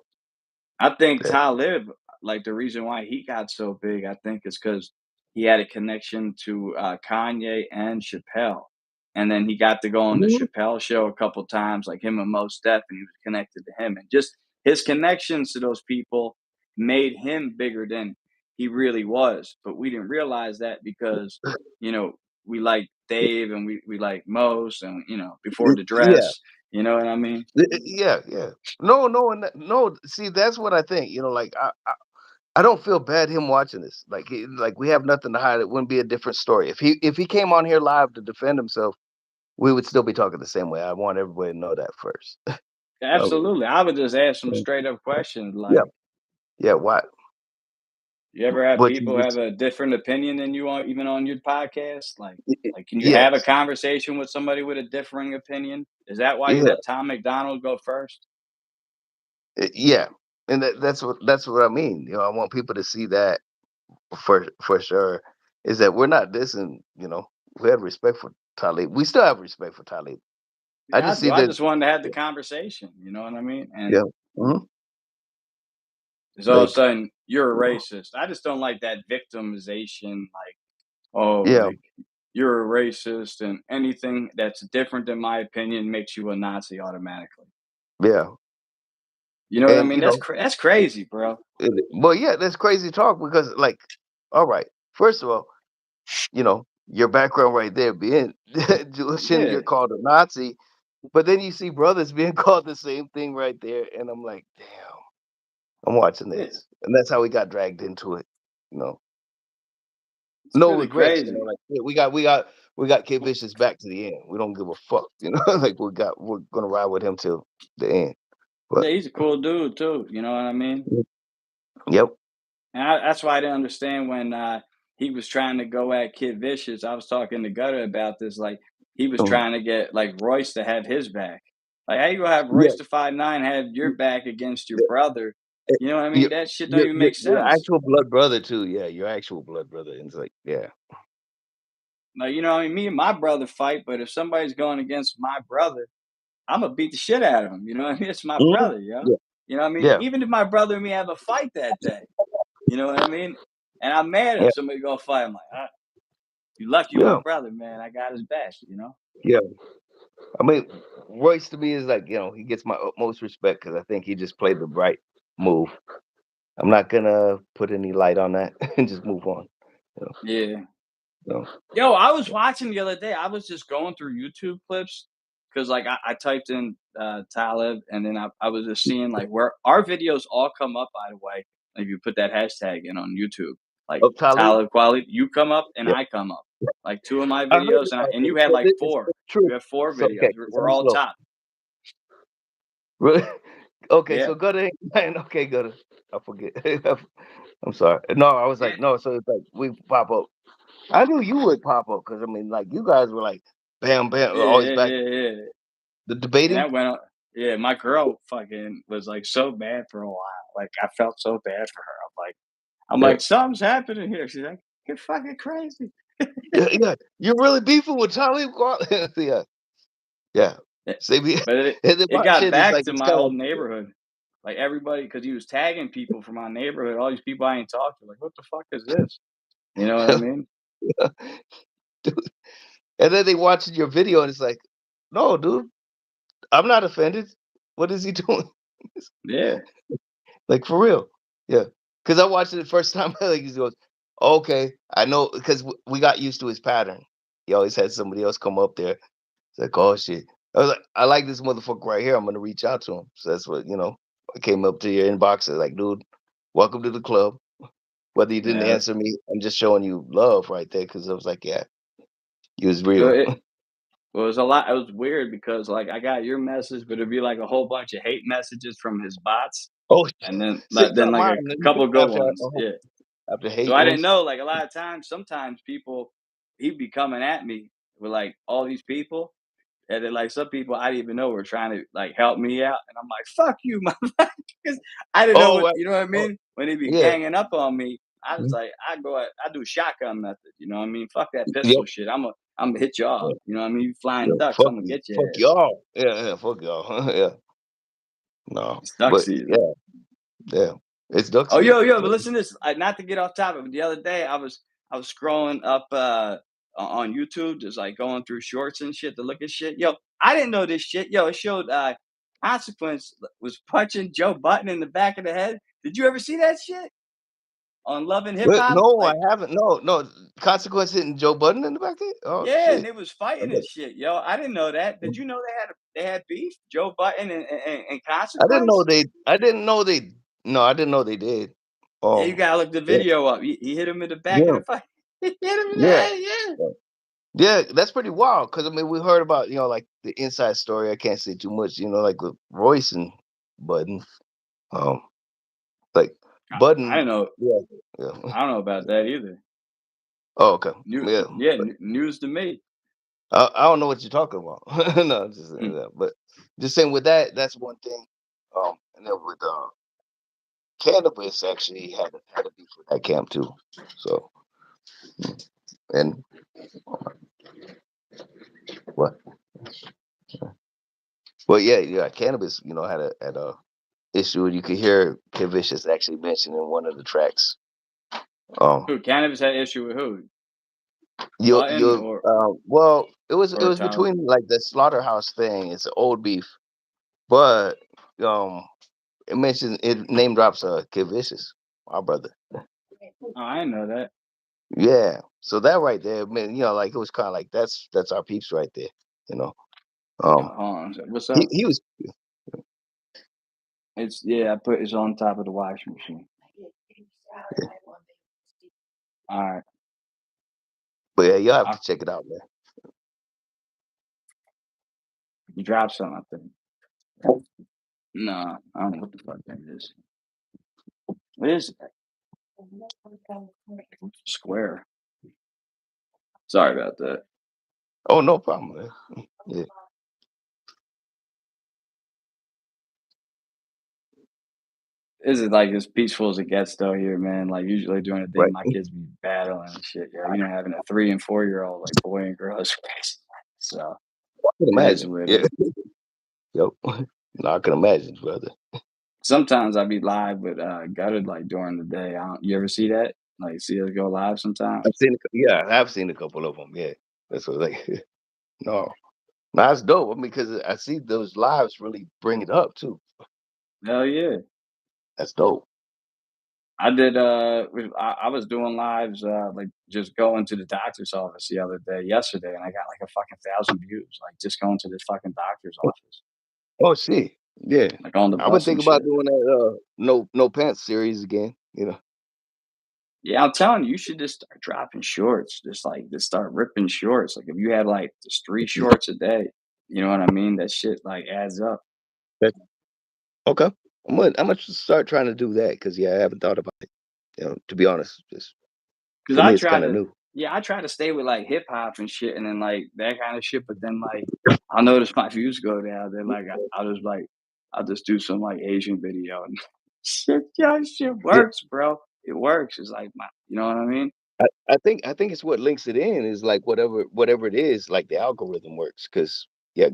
I think yeah. Talib, like, the reason why he got so big, I think, is because he had a connection to, Kanye and Chappelle, and then he got to go on the Mhm. Chappelle show a couple times, like him and Mos Def, and he was connected to him, and just his connections to those people made him bigger than he really was, but we didn't realize that because, you know, we like Dave and we like Mos and, Before the Yeah, Dress, you know what I mean? yeah, yeah. No, no, and no. See, that's what I think. Like I don't feel bad him watching this. Like, like we have nothing to hide. It wouldn't be a different story if he came on here live to defend himself. We would still be talking the same way. I want everybody to know that first. Oh, Absolutely. I would just ask some straight up questions yeah, like, yeah. Why? you ever have But you people have just a different opinion than you on even on your podcast? Like can you have a yes, conversation with somebody with a differing opinion? Is that why you yeah, let Tom McDonald go first? yeah, and that's what I mean. I want people to see that for sure. Is that we're not dissing. We have respect for Talib. We still have respect for Talib. I Yeah, I just do. see I that. just wanted to have the conversation, you know what I mean? Yeah, And mhm, it's all of a like sudden you're a racist. I just don't like that victimization, like, oh, yeah, like you're a racist and anything that's different than my opinion makes you a Nazi automatically. yeah, You know what I and mean? That's crazy, bro. well, yeah, that's crazy talk because like, all right, first of all, your background right there being shouldn't Yeah, get called a Nazi. But then you see brothers being called the same thing right there, and I'm like, damn, I'm watching yeah, this, and that's how we got dragged into it. You know, it's no really regrets. You know, crazy. like yeah, we got Kid Vicious back to the end. We don't give a fuck. You know, like we're gonna ride with him till the end. But Yeah, he's a cool dude too. You know what I mean? yep. And that's why I didn't understand when he was trying to go at Kid Vicious. I was talking to Gutter about this. Like he was Mhm. trying to get like Royce to have his back. Like how you gonna have Yeah. Royce the 5'9" have your y- back against your y- brother? You know what I Your mean? That shit don't even make your sense. actual blood brother too. Yeah, your actual blood brother. And it's like, yeah, Like you know, what I mean, me and my brother fight, but if somebody's going against my brother, I'm gonna beat the shit out of him. You know what I mean? It's my mhm, brother, yo. yeah, You know what I mean? yeah, Even if my brother and me have a fight that day, you know what I mean? And I'm mad yeah, if somebody go fight. I'm like, you lucky you my yeah, brother, man. I got his back, you know? yeah. I mean, Royce to me is like, he gets my utmost respect because I think he just played the right move. I'm not gonna put any light on that and just move on. You know, Yeah. you know. Yo, I was watching the other day. I was just going through YouTube clips because like I typed in Talib and then I was just seeing like where our videos all come up by the way. If you put that hashtag in on YouTube, like Of Talib, Talib quality, you come up and yeah. I come up. Like two of my I heard videos and it. you had So like it's four. true. You have four So okay, videos. so We're I'm all slow. top. Really? Okay, Yeah. so go to okay, go to. I forget. I'm sorry. No, I was Yeah. like, no. So it's like we pop up. I knew you would pop up because I mean, like you guys were like, bam, bam, Yeah, always yeah, back yeah, yeah. the And debating. that went on. Yeah, my girl fucking was like so bad for a while. Like I felt so bad for her. I'm Yeah, like, something's happening here. She's like, you're fucking crazy. yeah, yeah. You're really beefing with Talib Kweli. Yeah, yeah. It- See, But and then it my got shit is back like to it's my kind of old neighborhood. Like everybody, because he was tagging people from my neighborhood, all these people I ain't talked to. Like, what the fuck is this? You know what I like, mean? dude. And then they watching your video and it's like, no, dude, I'm not offended. What is he doing? Yeah. Like for real. Yeah. Because I watched it the first time. Like he goes, okay, I know. Because we got used to his pattern. He always had somebody else come up there. It's like, oh shit. I was like, I like this motherfucker right here. I'm gonna reach out to him. So that's what I came up to your inbox and like, dude, welcome to the club. Whether you didn't Yeah. answer me, I'm just showing you love right there. Because I was like, yeah, he was Well, real. well, it was a lot. It was weird because like I got your message, but it'd be like a whole bunch of hate messages from his bots, Oh, and then so you then got like mine a couple good after ones. Yeah. after So hate I didn't ones. know, like, a lot of times sometimes people he'd be coming at me with, like, all these people, and then, like, some people I didn't even know were trying to, like, help me out, and I'm like, "Fuck you, motherfucker," 'cause I didn't know Oh, what right. you know what I Oh, mean? When they be yeah. ganging up on me, I was Mhm. like, I do shotgun method, you know what I mean? Fuck that Yep. pistol shit, Imma hit you Yeah. off, you know what I mean? You flying Yeah. ducks, Fuck Imma you. get your Fuck ass. y'all. Yeah, yeah. Fuck y'all. Yeah. No. It's duck But season. yeah, yeah. It's duck Oh, season. but listen to this. Not to get off topic, but the other day I was scrolling up on YouTube, just like going through shorts and shit to look at shit. Yo, I didn't know this shit. Yo, it showed Consequence was punching Joe Button in the back of the head. Did you ever see that shit on Love and Hip But Hop? no, I Like, haven't. No, no. Consequence hitting Joe Budden in the back there? Oh yeah, and shit. they was I fighting and shit. Yo, I didn't know that. Did you know they had beef? Joe Button and Consequence? I didn't know they no, I didn't know they did. Yeah, you Um gotta look the yeah, video up. He hit him in the back of yeah, the fight. He hit him in the yeah. head. Yeah. Yeah, yeah, that's pretty wild. Cause I mean we heard about, like the inside story. I can't say too much, like with Royce and Budden. Um like I Budden, didn't know. yeah, yeah. I don't know about that either. Oh, okay. New, Yeah. yeah, news to me. I don't know what you're talking about. No, I'm just saying Hmm. that. But just saying with that, that's one thing. And then with cannabis actually had to be for that camp too. So and what? But yeah, yeah, cannabis, had a issue. You could hear Kid Vicious actually mentioned in one of the tracks. Um, Who cannabis had issue with who? Button you well, it or was Tyler? between like the slaughterhouse thing. It's an old beef, but um, it name drops Kid Vicious, my brother. Oh, I didn't know that. Yeah. So that right there, man, like it was kind of like that's our peeps right there. You know. Um, Hold on, what's he up? he was It's yeah, I put it's on top of the washing machine. All right, but yeah, you'll have I, to check it out, man. you dropped something. I think. No, I don't know what the fuck that is. What is it? Square. Sorry about that. Oh, no problem, man. Yeah. This is like as peaceful as it gets though here, man. Like usually during the day, Right. my kids be battling and shit. Yeah, having a 3 and 4 year old like boy and girl is crazy. So I can it is imagine. what it Yeah. is. Yep. No, I can imagine, brother. Sometimes I be live with Gutted like during the day. You ever see that? Like see us go live I've sometimes? seen, yeah, I've seen a couple of them. Yeah, that's what like. No, no, that's dope. I mean, because I see those lives really bring it up too. Hell yeah. That's dope. I did I was doing lives like just going to the doctor's office the other day yesterday and I got like a fucking 1,000 views, like just going to this fucking doctor's office. Oh shit. Yeah, Like on the I've been bus and thinking about shit. doing that. No pants series again. Yeah, I'm telling you, you should just start dropping shorts. Just start ripping shorts. Like if you had like just 3 shorts a day, you know what I mean? That shit like adds up. That- okay, I'm gonna start trying to do that because yeah, I haven't thought about it. To be honest, just Cause for I me, it's try kind of to, new. yeah, I try to stay with like hip hop and shit, and then like that kind of shit. But then like I notice my views go down. Then like I'll just do some like Asian video and shit. Yeah, shit Yeah, works, bro. It works. It's like my, you know what I mean? I think it's what links it in is like whatever it is, like the algorithm works. Because yeah,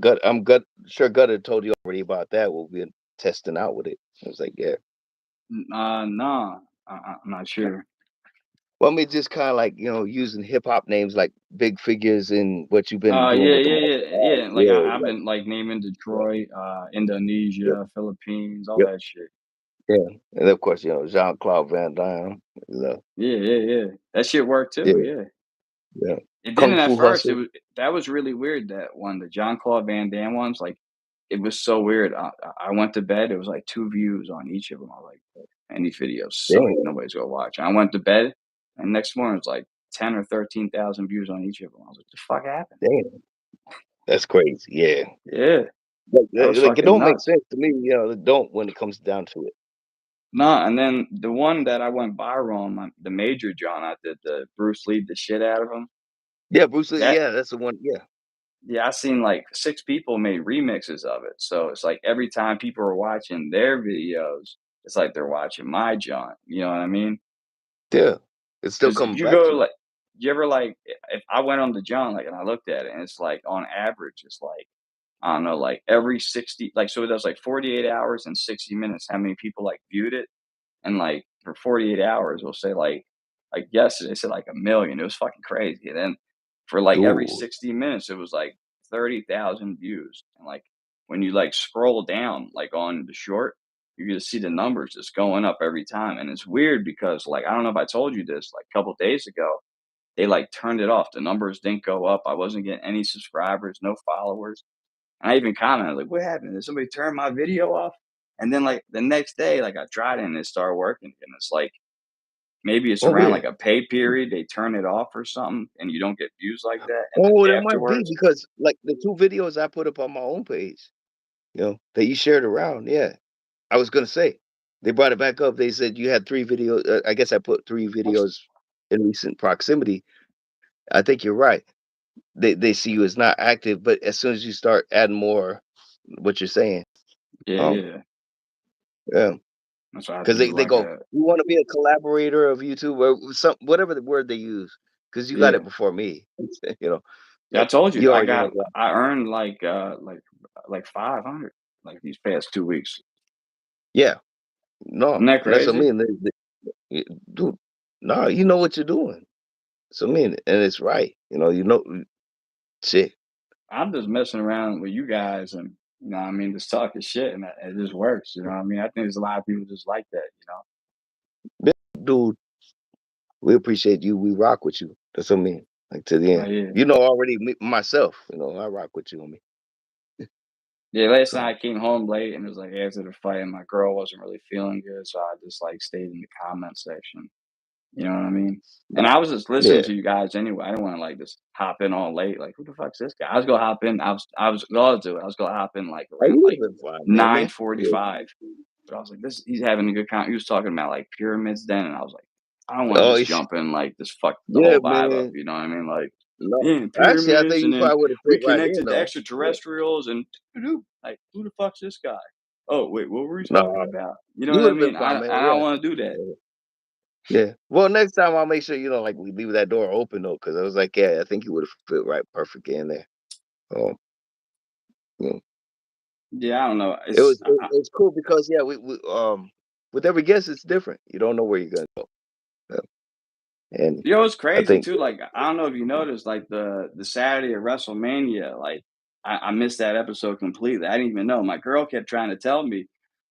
sure Gutter told you already about that. What we've been testing out with it. I was like, yeah. Nah, I'm not sure. Well, I mean, just kind of like using hip hop names like big figures and what you've been doing Yeah, with the yeah, martial yeah, arts. yeah. Like Yeah, I've like been like naming yeah, Detroit, yep, Indonesia, Philippines, all yep, that shit. yeah, and of course Jean Claude Van Damme. Yeah, yeah, yeah. That shit worked too. Yeah, Yeah. yeah, It Kung didn't at Fu first. Hustle. That was really weird. That one, the John Claude Van Damme ones, like it was so weird. I went to bed. It was like 2 views on each of them. I was like, man, these videos suck. Damn, Nobody's gonna watch. I went to bed, and next morning it was like 10 or 13,000 views on each of them. I was like, the fuck happened? damn, that's crazy. Yeah, Yeah, that was like it fucking don't make nuts. sense to me. It don't when it comes down to it. Nah, and then the one that I went viral on, the Major John, I did the Bruce Lee the shit out of him. Yeah, Bruce Lee. That Yeah, that's the one. Yeah, Yeah, I seen like 6 people made remixes of it. So it's like every time people are watching their videos, it's like they're watching my joint. You know what I mean? yeah. It still Because if comes you back go to it. like, you ever like, if I went on the John like and I looked at it and it's like on average, it's like I don't know, like every 60, like so it does like 48 hours and 60 minutes. How many people like viewed it? And like for 48 hours, we'll say like yesterday, they said like a million. It was fucking crazy. And then for like every Ooh, 60 minutes, it was like 30,000 views. And like when you like scroll down like on the short, you're gonna see the numbers just going up every time. And it's weird because like I don't know if I told you this like a couple days ago, they like turned it off. The numbers didn't go up. I wasn't getting any subscribers, no followers. And I even commented like, "What happened? Did somebody turn my video off?" And then like the next day, like I tried it and it started working. And it's like maybe it's oh around weird. like a pay period, they turn it off or something, and you don't get views like that. And then Oh, that might be afterwards, because like the two videos I put up on my own page, that you shared around. Yeah, I was gonna say they brought it back up. They said you had three videos. I guess I put three videos in recent proximity. I think you're right. They see you as not active, but as soon as you start adding more, what you're saying, yeah, um, yeah, yeah, that's what I have because to do. they Like go, a you want to be a collaborator of YouTube or some whatever the word they use, because you got yeah, it before me. you know, yeah. I told you, you already have that. I earned like 500 like these past 2 weeks. Yeah, no, Isn't that and that's what I crazy? mean. Dude, no, you know what you're doing. So I mean, and it's right. Shit. I'm just messing around with you guys, and what I mean, just talking shit, and it just works. You know what I mean? I think there's a lot of people just like that. Dude, we appreciate you. We rock with you. That's what I mean. Like to the Oh end. yeah. You know already myself. I rock with you on me. Yeah, last So night I came home late and it was like after the fight and my girl wasn't really feeling good, so I just like stayed in the comment section. You know what I mean? And I was just listening yeah. to you guys anyway. I didn't want to like just hop in all late. Like, who the fuck's this guy? I was gonna hop in. I was gonna do it. I was gonna hop in like Oh, around you would like have been fine, man. nine Man. forty Yeah. five. But I was like, this he's having a good con he was talking about like pyramids then, and I was like, I don't wanna Oh, just jump in like just fuck the yeah, whole vibe up, man. you know what I mean? Like, No, yeah, actually, I pyramids, think and you then probably would have fit we right in connected to though. Yeah. extraterrestrials and doo-doo. Like, who the fuck's this guy? Oh, wait, what were we talking No, about? You know you what I would have been mean? fine, man. I don't Yeah. wanna do that. Yeah. Yeah. Well, next time I'll make sure like we leave that door open though, because I was like, yeah, I think you would have fit right perfect in there. Um, yeah. Yeah, I don't know. It It's was it's cool because yeah, we with every guest it's different. You don't know where you're gonna go. Yeah. And You know, it's I crazy think too. Like, I don't know if you noticed, like the Saturday of WrestleMania, like I missed that episode completely. I didn't even know. My girl kept trying to tell me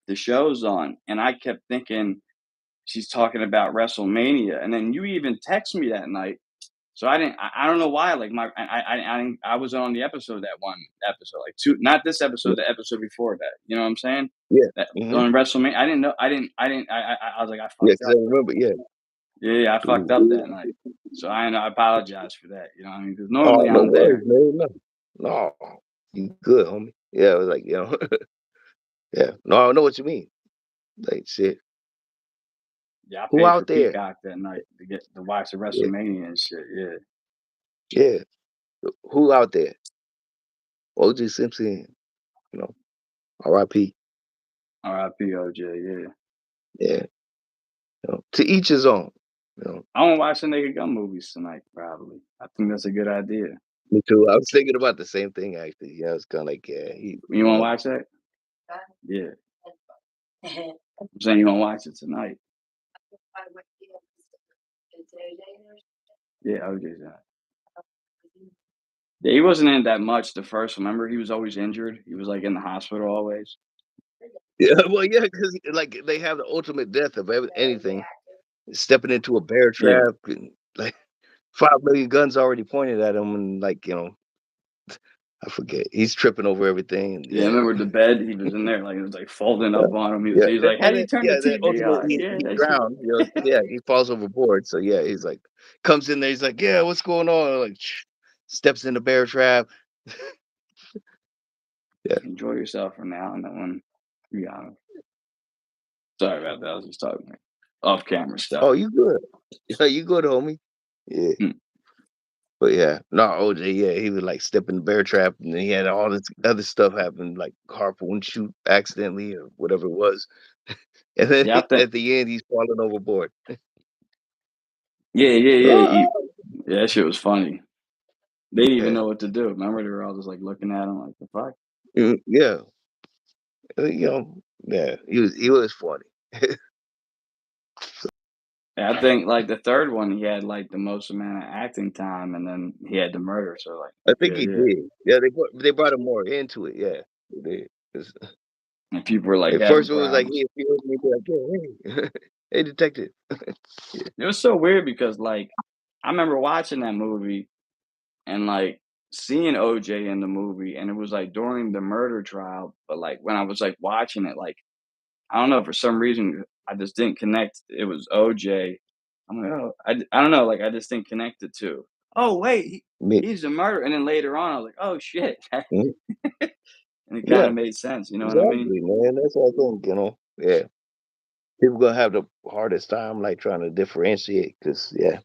the show's on, and I kept thinking she's talking about WrestleMania. And then you even text me that night, so I didn't. I don't know why. Like I wasn't on the episode that one episode, like two, not this episode, the episode before that. You know what I'm saying? yeah. That Hmm. on WrestleMania, I didn't know. I was like, I Yeah, fucked because I up. remember, yeah. Yeah, yeah, I fucked up that Mhm. night. So I apologize for that, you know what I mean? Because Oh, normally no I'm worries, there. man. No, no, you good, homie. Yeah, I was like, yeah. No, I know what you mean. Like, shit. Yeah, I Who paid for out there? Peacock that night to watch the Yeah, WrestleMania and shit, yeah. yeah. Who out there? OJ Simpson, you know, R.I.P. RIP OJ, yeah. Yeah, to each his own. You know, I wanna watch the Naked Gun movies tonight, probably. I think that's a good idea. me too. I was thinking about the same thing actually. Yeah, it's kind of like, yeah, You wanna watch that? Yeah. I'm saying you wanna watch it tonight. Yeah, OJ's in it. Yeah, he wasn't in that much the first, remember? He was always injured. He was, like, in the hospital always. yeah, well, yeah, because like they have the ultimate death of anything, stepping into a bear Yeah. trap, and like 5 million guns already pointed at him, and like I forget. He's tripping over everything, and Yeah, I yeah, remember the bed, he was in there, like, it was, like, folding yeah, up on him. yeah. He was like, "How do you turn the Yeah, that TV ultimately on?" Yeah, he that shit. drowned. Yeah, he falls overboard. So yeah, he's like comes in there. He's like, yeah, what's going on? Like steps in the bear trap. Yeah. Enjoy yourself from now and then when you got him. Sorry about that, I was just talking like, off camera stuff. Oh, you good? Yeah, you good, homie? Yeah. Hmm. But yeah, no, OJ, yeah, he was like stepping the bear trap, and then he had all this other stuff happen, like harpoon shoot accidentally or whatever it was, and then Yeah, I think at the end he's falling overboard. yeah, yeah, yeah, Ah! yeah, that shit was funny. They didn't even Yeah, know what to do. Remember, they were all just, like, looking at him like, "The fuck?" yeah, yeah, he was funny. Yeah, I think, like, the 3rd one, he had, like, the most amount of acting time, and then he had the murder, so, like, I think yeah, he yeah. did. Yeah, they brought him more into it. Yeah, they did. 'Cause And people were, like, at having first it was like problems. he was me like, yeah, hey, hey, detective. Yeah. It was so weird because, like, I remember watching that movie and, like, seeing OJ in the movie, and it was, like, during the murder trial, but, like, when I was, like, watching it, like, I don't know, for some reason, I just didn't connect it was OJ. I'm like, "Oh," I don't know, like, I just didn't connect the 2. "Oh, wait, Me, he's the murderer," and then later on, I was like, "Oh, shit." mhm, And it kinda yeah, made sense, you know what I mean? exactly, man. That's what I think. Yeah. People gonna have the hardest time like trying to differentiate because yeah,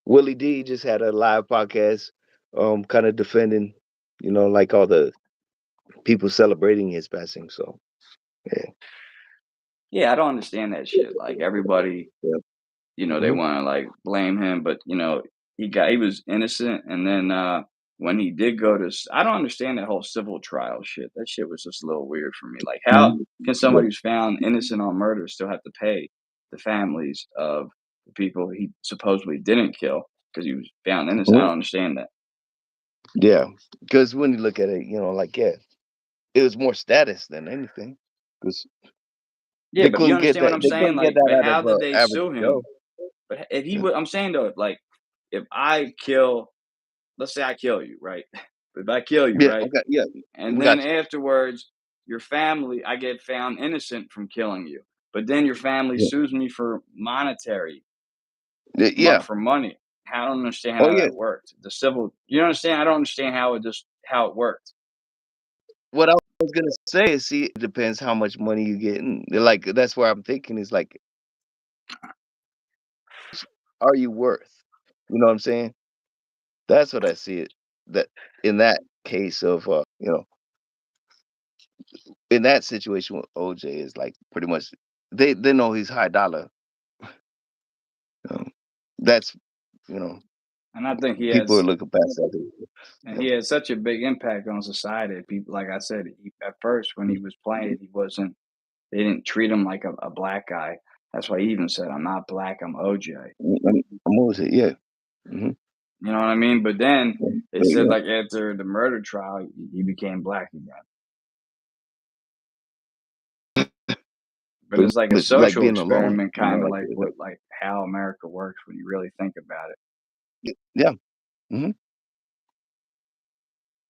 Willie D just had a live podcast, kind of defending, like all the people celebrating his passing. So yeah, Yeah, I don't understand that shit, like, everybody, yeah, they hmm, wanna, like, blame him, but, he was innocent, and then, when he did go to s I don't understand that whole civil trial shit. That shit was just a little weird for me, like, how can yeah, somebody who's found innocent on murder still have to pay the families of the people he supposedly didn't kill because he was found innocent? I mhm, don't understand that. yeah. Because when you look at it, like yeah, it was more status than anything. Because Yeah, but you understand what I'm They saying? couldn't get Like, that but out of how did they average sue him? Joe. But if he Yeah, would, I'm saying though, like, if I kill, let's say I kill you, right? If I kill you, yeah, right? okay, yeah, And we then got you. afterwards, your family, I get found innocent from killing you, but then your family Yeah, sues me for monetary, yeah. for money. I don't understand Oh how yeah. that worked. The civil, you understand? I don't understand how it worked. What I was gonna say is, see, it depends how much money you get, and like that's where I'm thinking is like, are you worth? You know what I'm saying? That's what I see it. That in that case of in that situation with OJ is like pretty much they know he's high dollar. Um, that's you know And I think people are looking past that. he had such a big impact on society. People, like I said, at first when he was playing, he wasn't. They didn't treat him like a black guy. That's why he even said, "I'm not black. I'm OJ." I'm always it, yeah. Hmm. You know what I mean? But then they There said you like after the murder trial, he became black again. But go. it's like a It's like social being alone, experiment, you know, kind of like like what like how America works when you really think about it. yeah, hmm,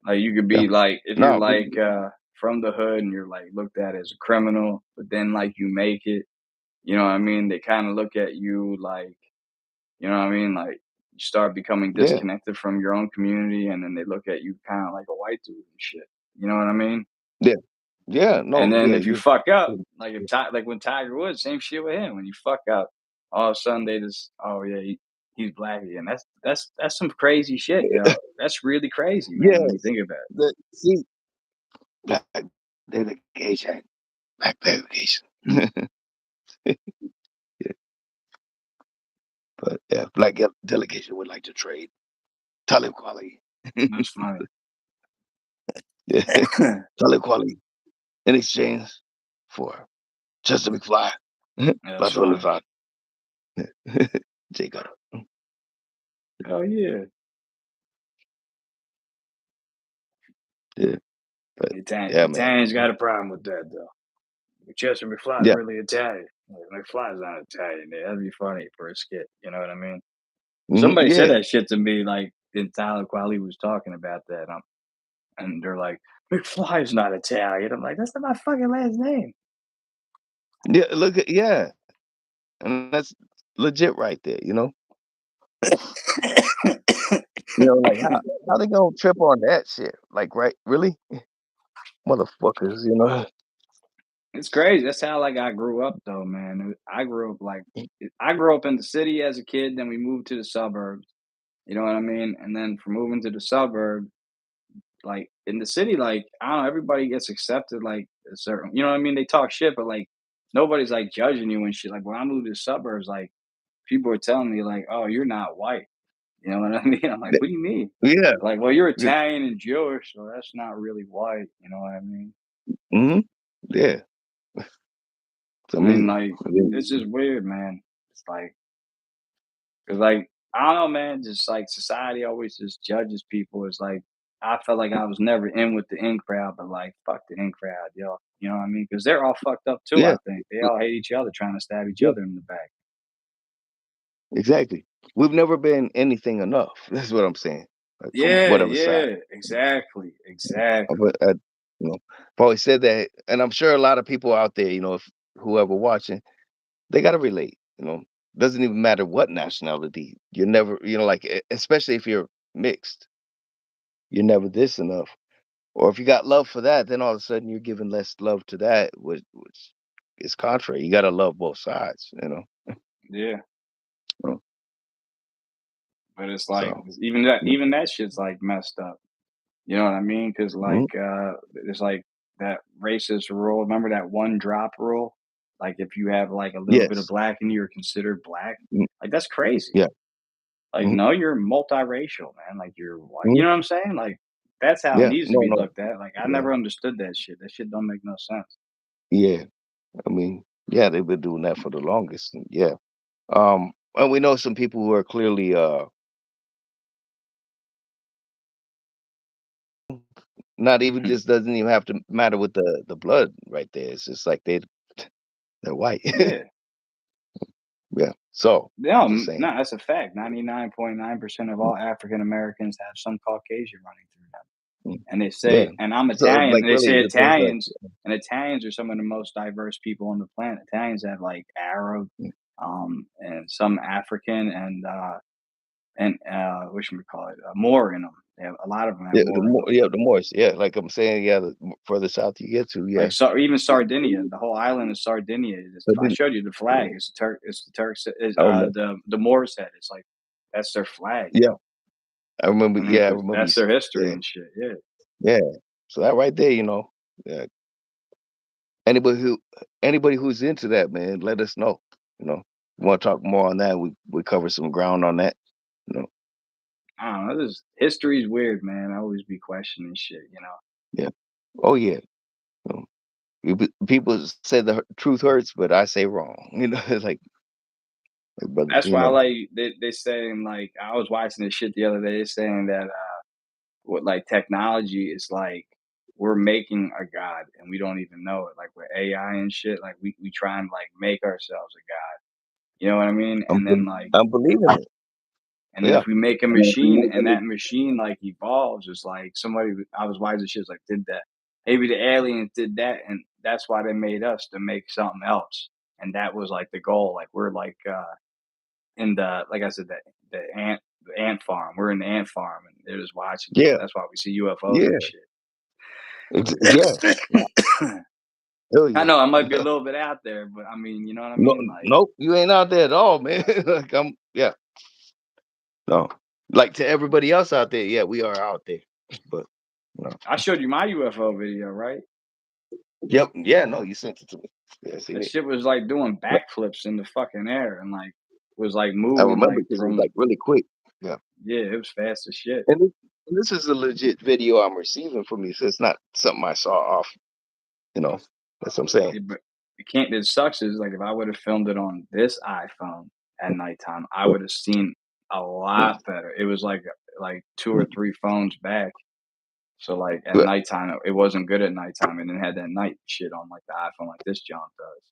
Like you could yeah. be like if you're No, like from the hood and you're like looked at as a criminal, but then like you make it, you know what I mean? They kind of look at you like, you know what I mean? Like you start becoming yeah, disconnected from your own community, and then they look at you kind of like a white dude and shit. You know what I mean? yeah, yeah. And No, then yeah, if you you. fuck up, like like when Tiger Woods, same shit with him. When you fuck up, all of a sudden they just, oh yeah, he's black again. That's some crazy shit, yo. That's really crazy, man. When you Yes, think about it. see, black dedication, black dedication. Yeah, but yeah, black delegation would like to trade Talib Kweli. That's funny. Yeah, Talib Kweli in exchange for Chestermcfly. That's About funny. 25. Jay got it. Oh yeah. Yeah, but yeah, man. Italians got a problem with that though. Chester McFly is Yeah, really Italian. Like, McFly's not Italian. That'd be funny for a skit. You know what I mean? mhm, Somebody said yeah, that shit to me, like in Tyler while he was talking about that. And they're like, McFly's not Italian. I'm like, that's not my fucking last name. yeah. Look at yeah, and that's legit right there. Like how they gonna trip on that shit? Like, right? Really, motherfuckers. It's crazy. That's how like I grew up though, man. I grew up like I grew up in the city as a kid, then we moved to the suburbs. You know what I mean? And then from moving to the suburb, like in the city, like I don't know, everybody gets accepted like a certain, you know what I mean? They talk shit, but like nobody's like judging you and shit. Like when I moved to the suburbs, like people were telling me like, "Oh, you're not white." You know what I mean? I'm like, "What do you mean?" Yeah, Like, "Well, you're Italian and Jewish, so that's not really white." You know what I mean? hmm, yeah. I I mean, mean, like, it's just weird, man. It's like, cause like I don't know, man. Just like society always just judges people. It's like I felt like I was never in with the in crowd, but like fuck the in crowd, yo. You know what I mean? Because they're all fucked up too. yeah, I think they all hate each other, trying to stab each yeah, other in the back. exactly. We've never been anything enough. That's what I'm saying. Like from Yeah, whatever side. yeah, exactly, exactly. But I've always said that, and I'm sure a lot of people out there, if whoever watching, they got to relate. Doesn't even matter what nationality. You're never, like especially if you're mixed, you're never this enough. Or if you got love for that, then all of a sudden you're giving less love to that, which is contrary. You got to love both sides. Yeah, Uh, but it's like So, even that shit's like messed up. You know what I mean? Because mhm, like it's like that racist rule. Remember that one drop rule? Like if you have like a little bit of yes, black in you, you're considered black. mm, Like that's crazy. yeah, Like mhm, no, you're multiracial, man. Like you're white. You mhm, know what I'm saying? Like that's how it yeah, needs to no, be no, looked at. Like I yeah, never understood that shit. That shit don't make no sense. yeah. I mean, yeah, they've been doing that for the longest. And yeah, and we know some people who are clearly not even just doesn't even have to matter with the blood right there. It's just like They're white. Yeah. Yeah. So No, just saying. no, that's a fact. 99.9% of all African Americans have some Caucasian running through them. Mm, And they yeah. say, and I'm So Italian, like and they really say the things like Italians are some of the most diverse people on the planet. Italians have like Arab, mm, and some African and what should we call it, more in them. They have, a lot of them have more in them. the more yeah, like I'm saying, yeah, the further south you get to, Like yeah. so, even Sardinia, the whole island of Sardinia. Is, But I then showed you the flag. yeah, It's the Turk. It's the Turks. Is I remember. the Moors head. It's like that's their flag. Yeah. I remember, I mean, yeah, I 'cause remember you that's their history yeah, and shit. Yeah, yeah. So that right there, yeah, anybody who anybody who's into that, man, let us know. You know, want to talk more on that? We cover some ground on that. You know, I don't know. This history's weird, man. I always be questioning shit. You know, yeah. Oh yeah. You know, people say the truth hurts, but I say wrong. You know, it's like brother, that's why I like they saying like I was watching this shit the other day saying that what like technology is like we're making a god and we don't even know it. Like with AI and shit, like we try and like make ourselves a god. You know what I mean? I'm And then like I'm believing it. and then Yeah. if we make a And if we machine make and that machine like evolves, it's like somebody I was watching shit like did that. Maybe the aliens did that and that's why they made us to make something else. And that was like the goal. Like we're like in the like I said, the ant farm. We're in the ant farm and they're just watching us. Yeah. That's why we see UFOs and Yeah. shit. Yeah. Yeah. Hell I yeah. know I might be a little bit out there, but I mean, you know what I No, mean? Like nope, you ain't out there at all, man. Like yeah, no, like to everybody else out there, yeah, we are out there, but no. I showed you my UFO video, right? Yep, yeah, no, you sent it to me. Yeah, I seen That it. shit was like doing No, backflips in the fucking air and like was like I moving remember like because it was from like really quick. Yeah, yeah, it was fast as shit. and this is a legit video I'm receiving from you, so it's not something I saw off. You know, that's what I'm saying. Yeah, but it can't it sucks is like if I would have filmed it on this iPhone at nighttime, I would have seen a lot better. It was like two or three phones back. So like at Yeah. nighttime, it wasn't good at nighttime, and then had that night shit on like the iPhone, like this John does.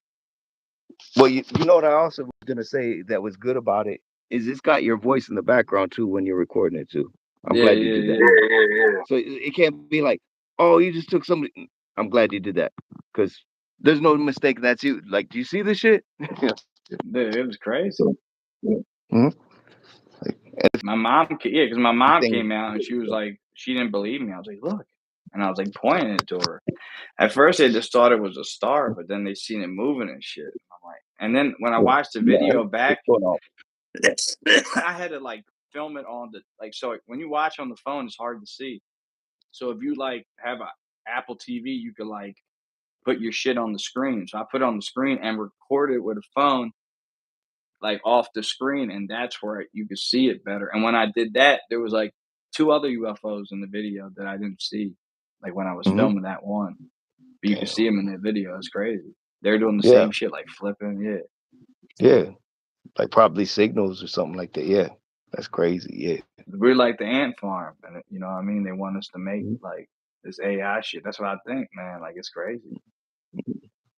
Well, you know what I also was gonna say that was good about it is it's got your voice in the background too when you're recording it too. I'm Yeah, glad you yeah, did that. yeah. Yeah. So it can't be like, oh, you just took somebody. I'm glad you did that because there's no mistake. That's you. Like, do you see this shit? Yeah. Dude, it was crazy. So, yeah. Mhm. Like, Yeah, because my mom everything. came out and she was like, she didn't believe me. I was like, look, and I was like pointing it to her. At first, they just thought it was a star, but then they seen it moving and shit. I'm like, and then when I Yeah. watched the Yeah. video back, What's going on? I had to like film it on the like. So when you watch on the phone, it's hard to see. So if you like have a Apple TV, you could like put your shit on the screen. So I put it on the screen and record it with a phone like off the screen, and that's where you could see it better. And when I did that, there was like two other UFOs in the video that I didn't see, like when I was Hmm. filming that one. But you can Damn. see them in the video. It's crazy. They're doing the Yeah. same shit, like flipping. Yeah, Yeah. Like probably signals or something like that. Yeah. That's crazy. Yeah. we're like the ant farm, and you know what I mean. They want us to make Mhm. like this AI shit. That's what I think, man. Like it's crazy.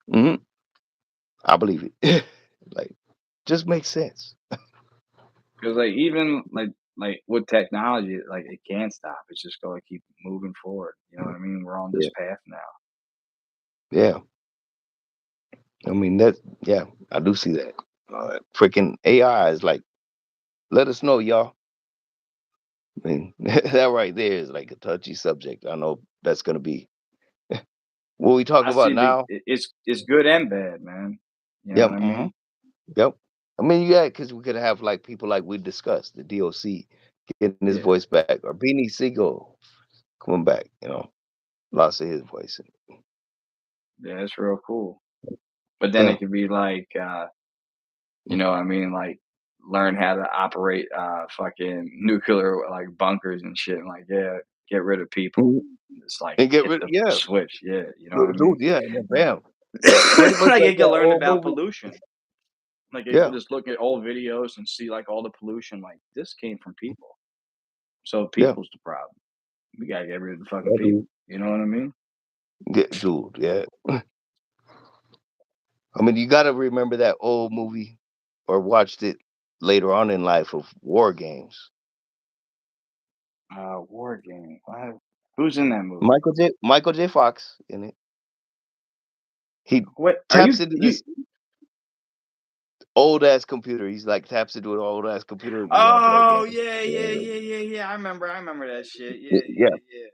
Mhm. I believe it. Like, just makes sense. Because like even like with technology, like it can't stop. It's just gonna keep moving forward. You know what I mean? We're on this Yeah. path now. Yeah. I mean that. Yeah. I do see that. Freaking AI is like, let us know, y'all. I mean, that right there is like a touchy subject. I know that's gonna be what we talk I about see now. it's good and bad, man. You know Yep. what I Hmm. mean? Yep. I mean, yeah, because we could have like people like we discussed, the DOC getting his Yeah, voice back, or Beanie Siegel coming back. Lost of his voice. yeah, it's real cool. But then Yeah. it could be like, you know what I mean? Like learn how to operate fucking nuclear like bunkers and shit. And like, yeah, get rid of people. Mhm. Just like And get hit rid. the Yeah, switch. Yeah, you know what I dude. mean? Yeah, and then bam. Pretty much Like like it can that learn old about movie. pollution. Like it can Yeah. just look at old videos and see like all the pollution. Like this came from people. So Yeah. people's the problem. We gotta get rid of the fucking Yeah, people. dude. You know what I mean? Yeah, dude. Yeah. I mean, you gotta remember that old movie or watched it later on in life of War Games. War game. Who's in that movie? Michael J. Fox in it. He What are taps you into you? this old ass computer. He's like taps into an old ass computer. We want to play Oh games. yeah, yeah, Yeah, yeah, yeah, yeah. I remember that shit. Yeah, yeah, yeah, yeah.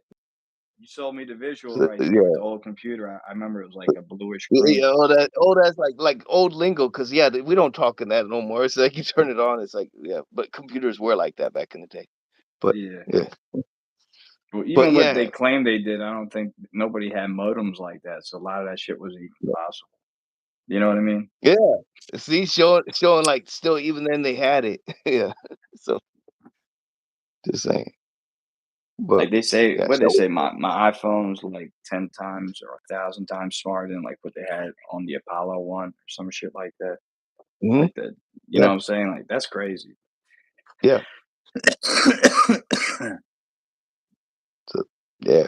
You sold me the visual right there with yeah. the old computer. I remember it was like a bluish Yeah, green. yeah, all that's like old lingo, cause yeah, we don't talk in that no more. It's like you turn it on, it's like yeah, but computers were like that back in the day. But Yeah. yeah, Well, but even what they yeah, claimed they did, I don't think nobody had modems like that. So a lot of that shit wasn't even possible. You know what I mean? yeah. See, showing like still even then they had it. Yeah. So just saying. But Like they say, yeah, what they so say, my iPhone's like 10 times or 1,000 times smarter than like what they had on the Apollo one or some shit like that. mhm, Like that, you know yeah, what I'm saying? Like that's crazy. yeah. So yeah.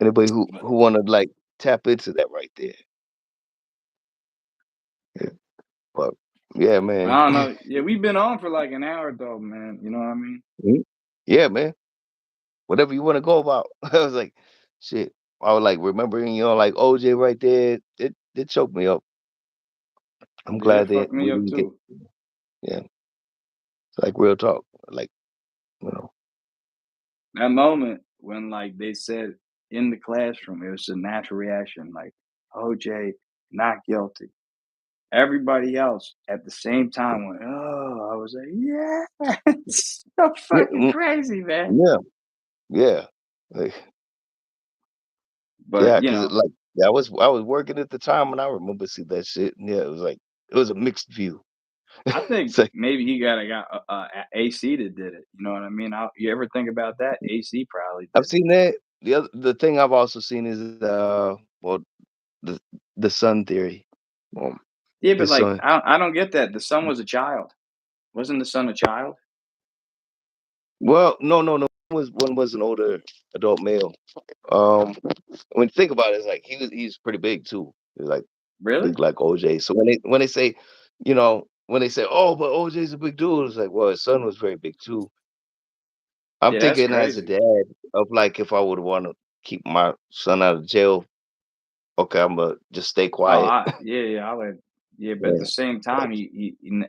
Anybody But who wanna like tap into that right there. Yeah. But yeah, man. I don't know. Yeah, we've been on for like an hour though, man. You know what I mean? Mhm. Yeah, man. Whatever you wanna go about. I was like, shit. I was like remembering, like OJ right there. It choked me up. I'm Yeah, it glad that fucked we me up didn't get too. yeah. It's like real talk. Like, you know. That moment when like they said in the classroom, it was a natural reaction, like OJ not guilty. Everybody else at the same time went, "Oh," I was like, "Yeah, it's so Yeah, fucking crazy, man." yeah, yeah. Like, But yeah, you because know, like yeah, I was working at the time and I remember see that shit. And yeah, it was like it was a mixed view. I think It's like maybe he got AC that did it. You know what I mean? You ever think about that? AC probably I've did it. seen that. The thing I've also seen is well the the sun theory. Um Yeah, but his like son. I don't get that. The son was a child. Wasn't the son a child? Well, no. One was an older adult male. Um when you think about it, it's like he's pretty big too. He's like Really? big like OJ. So when they say, when they say, "Oh, but OJ's a big dude," it's like, well, his son was very big too. I'm Yeah, that's thinking as a crazy. dad of like if I would want to keep my son out of jail, okay, I'm gonna just stay Oh, quiet. yeah, yeah, I would. Yeah, but at the Yeah, same like, time,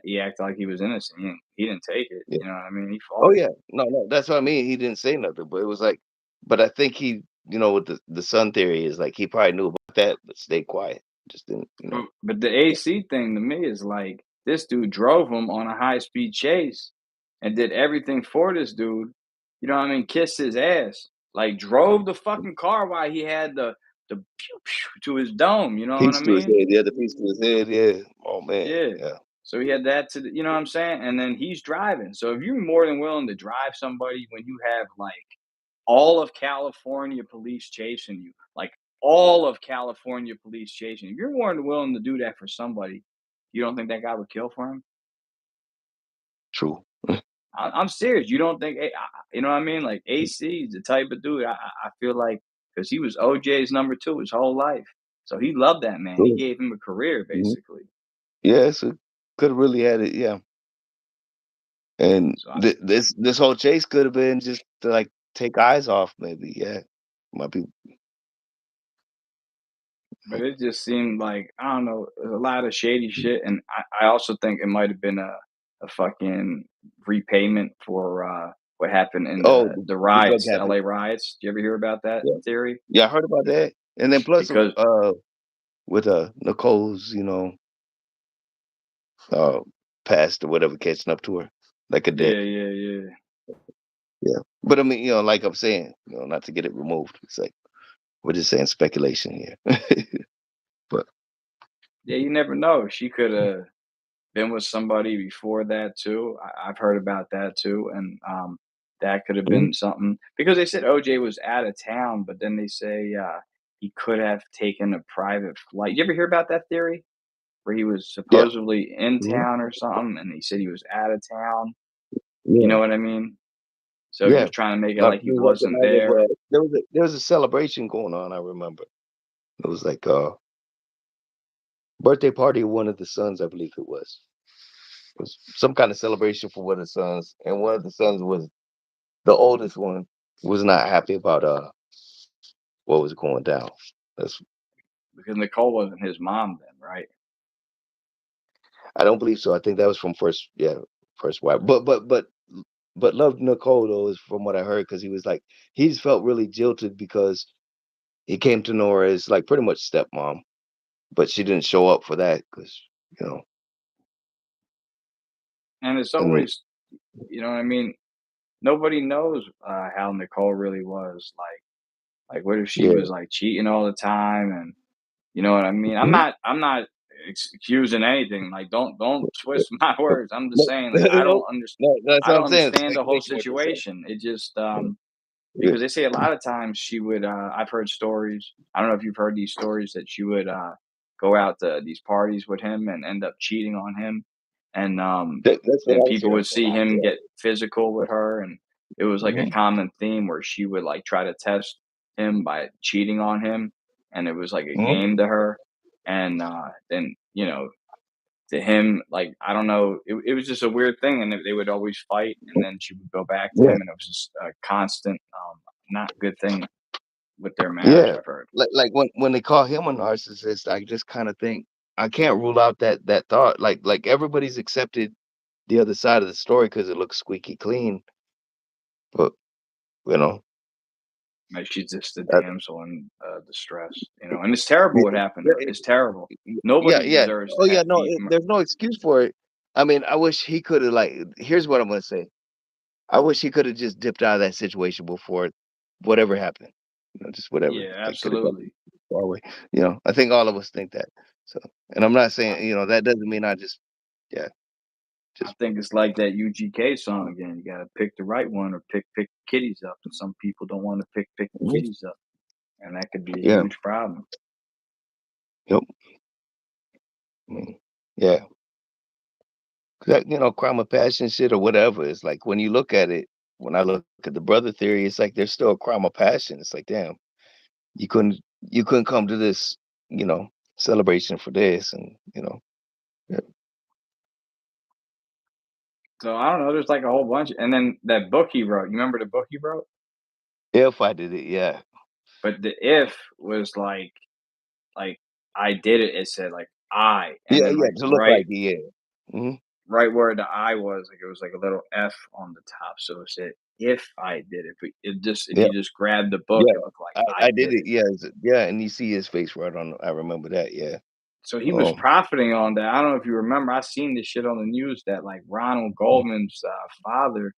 he acted like he was innocent. He didn't take it. yeah. You know what I mean? He Oh fought it. yeah, no, that's what I mean. He didn't say nothing, but it was like, but I think he, with the son theory is like he probably knew about that, but stayed quiet. Just didn't. But the AC thing to me is like this dude drove him on a high speed chase and did everything for this dude. You know what I mean? Kissed his ass. Like drove the fucking car while he had the pew pew to his dome. You know what I Piece to his mean? head, the other piece to his head, yeah. Oh man, Yeah. yeah. So he had that you know what I'm saying? And then he's driving. So if you're more than willing to drive somebody when you have like all of California police chasing you, like all of California police chasing you, if you're more than willing to do that for somebody, you don't think that guy would kill for him? True. I'm serious. You don't think, you know what I mean? Like AC is the type of dude I feel like because he was OJ's number two his whole life. So he loved that man. He True. gave him a career Mhm. basically. Yeah, so could have really had it, yeah. And So I, this whole chase could have been just to like take eyes off, maybe. Yeah, might be. but it just seemed like I don't know, a lot of shady shit, and I also think it might have been a fucking repayment for what happened in Oh, the the drug riots, the habit. LA riots. Did you ever hear about that Yeah, theory? yeah, I heard about that. And then plus, Because with Nicole's, uh, past or whatever, catching up to her like a debt. yeah, yeah, yeah, Yeah, but I mean, like I'm saying, not to get it removed. It's like we're just saying speculation here. But yeah. You never know. She could have been with somebody before that too. I've heard about that too, and that could have mhm, been something because they said OJ was out of town, but then they say he could have taken a private flight. You ever hear about that theory? Where he was yeah, supposedly in mhm, town or something, and he said he was out of town. You know yeah, what I mean? So he yeah. was trying to make it Not like he he wasn't wasn't out of. there. There was a celebration going on. I remember. It was like birthday party of one of the sons, I believe it was. It was some kind of celebration for one of the sons, and one of the sons was the oldest one was not happy about what was going down. That's Because Nicole wasn't his mom then, right? I don't believe so. I think that was from first, yeah, first wife. But loved Nicole though is from what I heard because he was like he just felt really jilted because he came to know her as like pretty much stepmom, but she didn't show up for that because you know And it's and always, you know what I mean? Nobody knows how Nicole really was. Like, what if she yeah. was like cheating all the time? And you know what I mean? I'm Mhm. not. I'm not excusing anything. Like, don't twist my words. I'm just No, saying, like, no, no, that's I what don't I'm saying. It's understand the whole speculation what you're saying. situation. It just Yeah. because they say a lot of times she would. I've heard stories. I don't know if you've heard these stories that she would go out to these parties with him and end up cheating on him, and That's what and I was people hearing would a see lot. him Yeah. get physical with her, and it was like a Mhm. common theme where she would like try to test him by cheating on him, and it was like a Mhm. game to her, and then to him, like I don't know, it was just a weird thing, and they would always fight, and then she would go back to Yeah. him, and it was just a constant, not good thing with their marriage. Yeah. I've heard. Like when they call him a narcissist, I just kind of think I can't rule out that thought. Like everybody's accepted the other side of the story because it looks squeaky clean, but you know, Like she's just a uh, damsel in distress, and it's terrible yeah, what happened to her. yeah, It's terrible. yeah, Nobody yeah. deserves to Oh yeah, no, be. there's no excuse for it. I mean, I wish he could have like. Here's what I'm gonna say. I wish he could have just dipped out of that situation before whatever happened. Just whatever. Yeah, Like could have gone absolutely. far away. I think all of us think that. So, and I'm not I, saying that doesn't mean I just yeah I just think it's like that UGK song again. You gotta pick the right one or pick kitties up, and some people don't want to pick the mhm, kitties up, and that could be a yeah huge problem. yep yeah that crime of passion shit or whatever. It's like when you look at it. When I look at the brother theory, it's like there's still a crime of passion. It's like damn, you couldn't you couldn't come to this you know celebration for this and yeah, So I don't know. There's like a whole bunch, and then that book he wrote. You remember the book he wrote? if I did it, yeah. But the if was like I did it. It said like I, and Yeah, then yeah, like to look like it, yeah. Mhm. right where the I was, like it was like a little F on the top. So it said if I did it, but it just if Yeah, you just grabbed the book, yeah. it looked like I I did did it, it. yeah, yeah, and you see his face right on I remember that, yeah. So he was Um, profiting on that. I don't know if you remember. I seen this shit on the news that like Ronald Goldman's father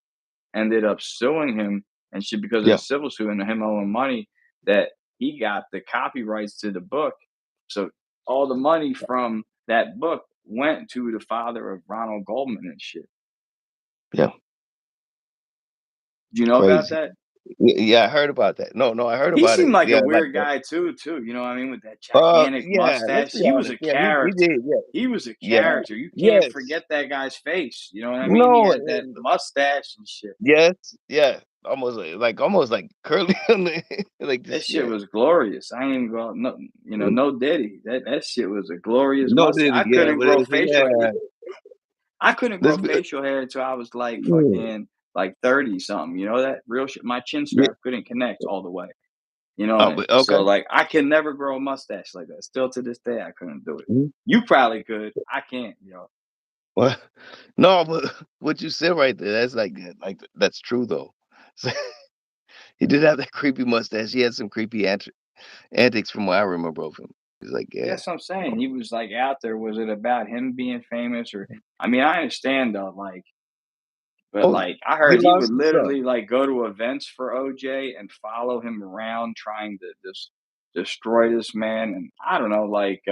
ended up suing him and shit because of the yeah, civil suit and him owing money that he got the copyrights to the book. So all the money from that book went to the father of Ronald Goldman and shit. yeah, Do you know about crazy. that? Yeah, I heard about that. No, no, I heard He about seemed it. like a Yeah, like weird guy too, you know what I mean, with that gigantic yeah, let's mustache. be He was honest. a Yeah, he character. did, yeah. He was a Yeah. character. You can't Yes. forget that guy's face, you know what I mean? He No, had that mustache and shit. yes, yeah. Almost like curly on the like That this, shit yeah. was glorious. I ain't even going no, no Diddy. That shit was a glorious No mustache. did it, yeah, but it's yeah. I couldn't grow This be facial hair until I was like mm, fucking like 30 something. You know that real shit. My chin yeah. strap couldn't connect all the way. Oh, And but okay. so like I can never grow a mustache like that. Still to this day, I couldn't do it. Mhm. You probably could. I can't. Well, no, but what you said right there, that's like that's true though. So, he did have that creepy mustache. He had some creepy antics from what I remember of him. He's like, yeah, That's what I'm saying. He was like out there. Was it about him being famous or I mean, I understand though, like but, oh, like, I he heard he would lost his son. literally, like, go to events for OJ and follow him around trying to just destroy this man, and I don't know, like,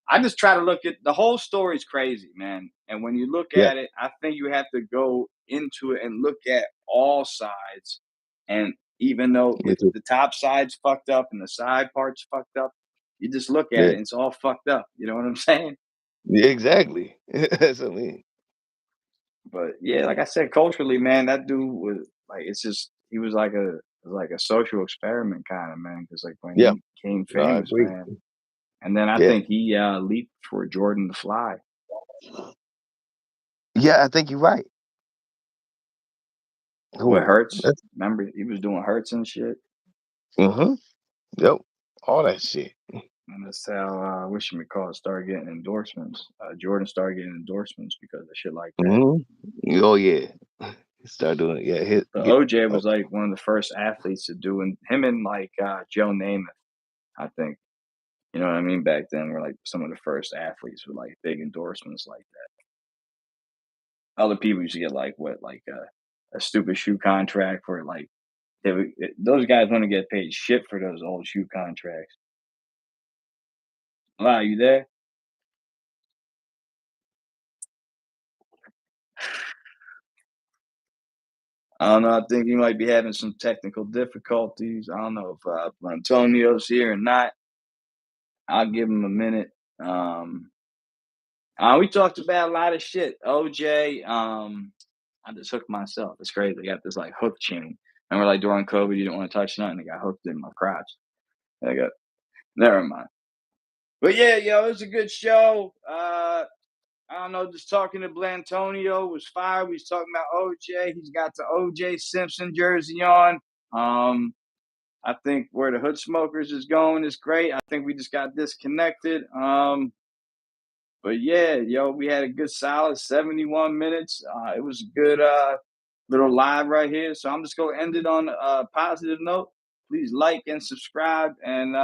I just try to look at the whole story's crazy, man, and when you look Yeah, at it, I think you have to go into it and look at all sides, and even though me if too. the top side's fucked up and the side part's fucked up, you just look at Yeah, it, and it's all fucked up, you know what I'm saying? yeah, exactly. That's what I mean. But yeah, like I said, culturally, man, that dude was like it's just he was like a social experiment kind of man. Because like when Yeah, he became no, I famous, agree. man, And then I Yeah. think he leaped for Jordan to fly Yeah, I think you're right. with Ooh, Hurts. that's Remember, he was doing Hurts and shit. mhm. Yep. All that shit. And that's how Wishmacore started getting endorsements. Jordan started getting endorsements because of shit like that. Mhm. Oh yeah. Start doing yeah, hit But get OJ oh, was like one of the first athletes to do, and him and like Joe Namath, I think. You know what I mean? Back then, were like some of the first athletes with like big endorsements like that. Other people used to get like what, like a stupid shoe contract for like those guys want to get paid shit for those old shoe contracts. Wow, you there? I don't know. I think he might be having some technical difficulties. I don't know if Antonio's here or not. I'll give him a minute. Um, we talked about a lot of shit. OJ, I just hooked myself. It's crazy. I got this like hook chain. Remember, like during COVID, you didn't want to touch nothing. I got hooked in my crotch. I got never mind. But yeah, yo, it was a good show. I don't know, just talking to Blantonio was fire. We was talking about OJ. He's got the OJ Simpson jersey on. Um, I think where the Hood Smokers is going is great. I think we just got disconnected. But yeah, yo, we had a good solid 71 minutes. It was a good little live right here. So I'm just gonna end it on a positive note. Please like and subscribe and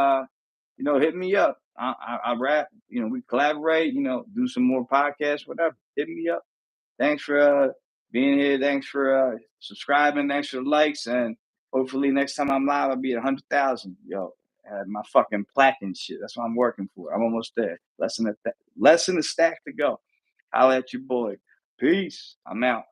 hit me up. I rap, we collaborate, do some more podcasts, whatever. Hit me up. Thanks for being here. Thanks for subscribing. Thanks for the likes. And hopefully next time I'm live, I'll be at 100,000. Yo, I had my fucking plaque and shit. That's what I'm working for. I'm almost there. Less than a stack to go. Holla at your boy. Peace. I'm out.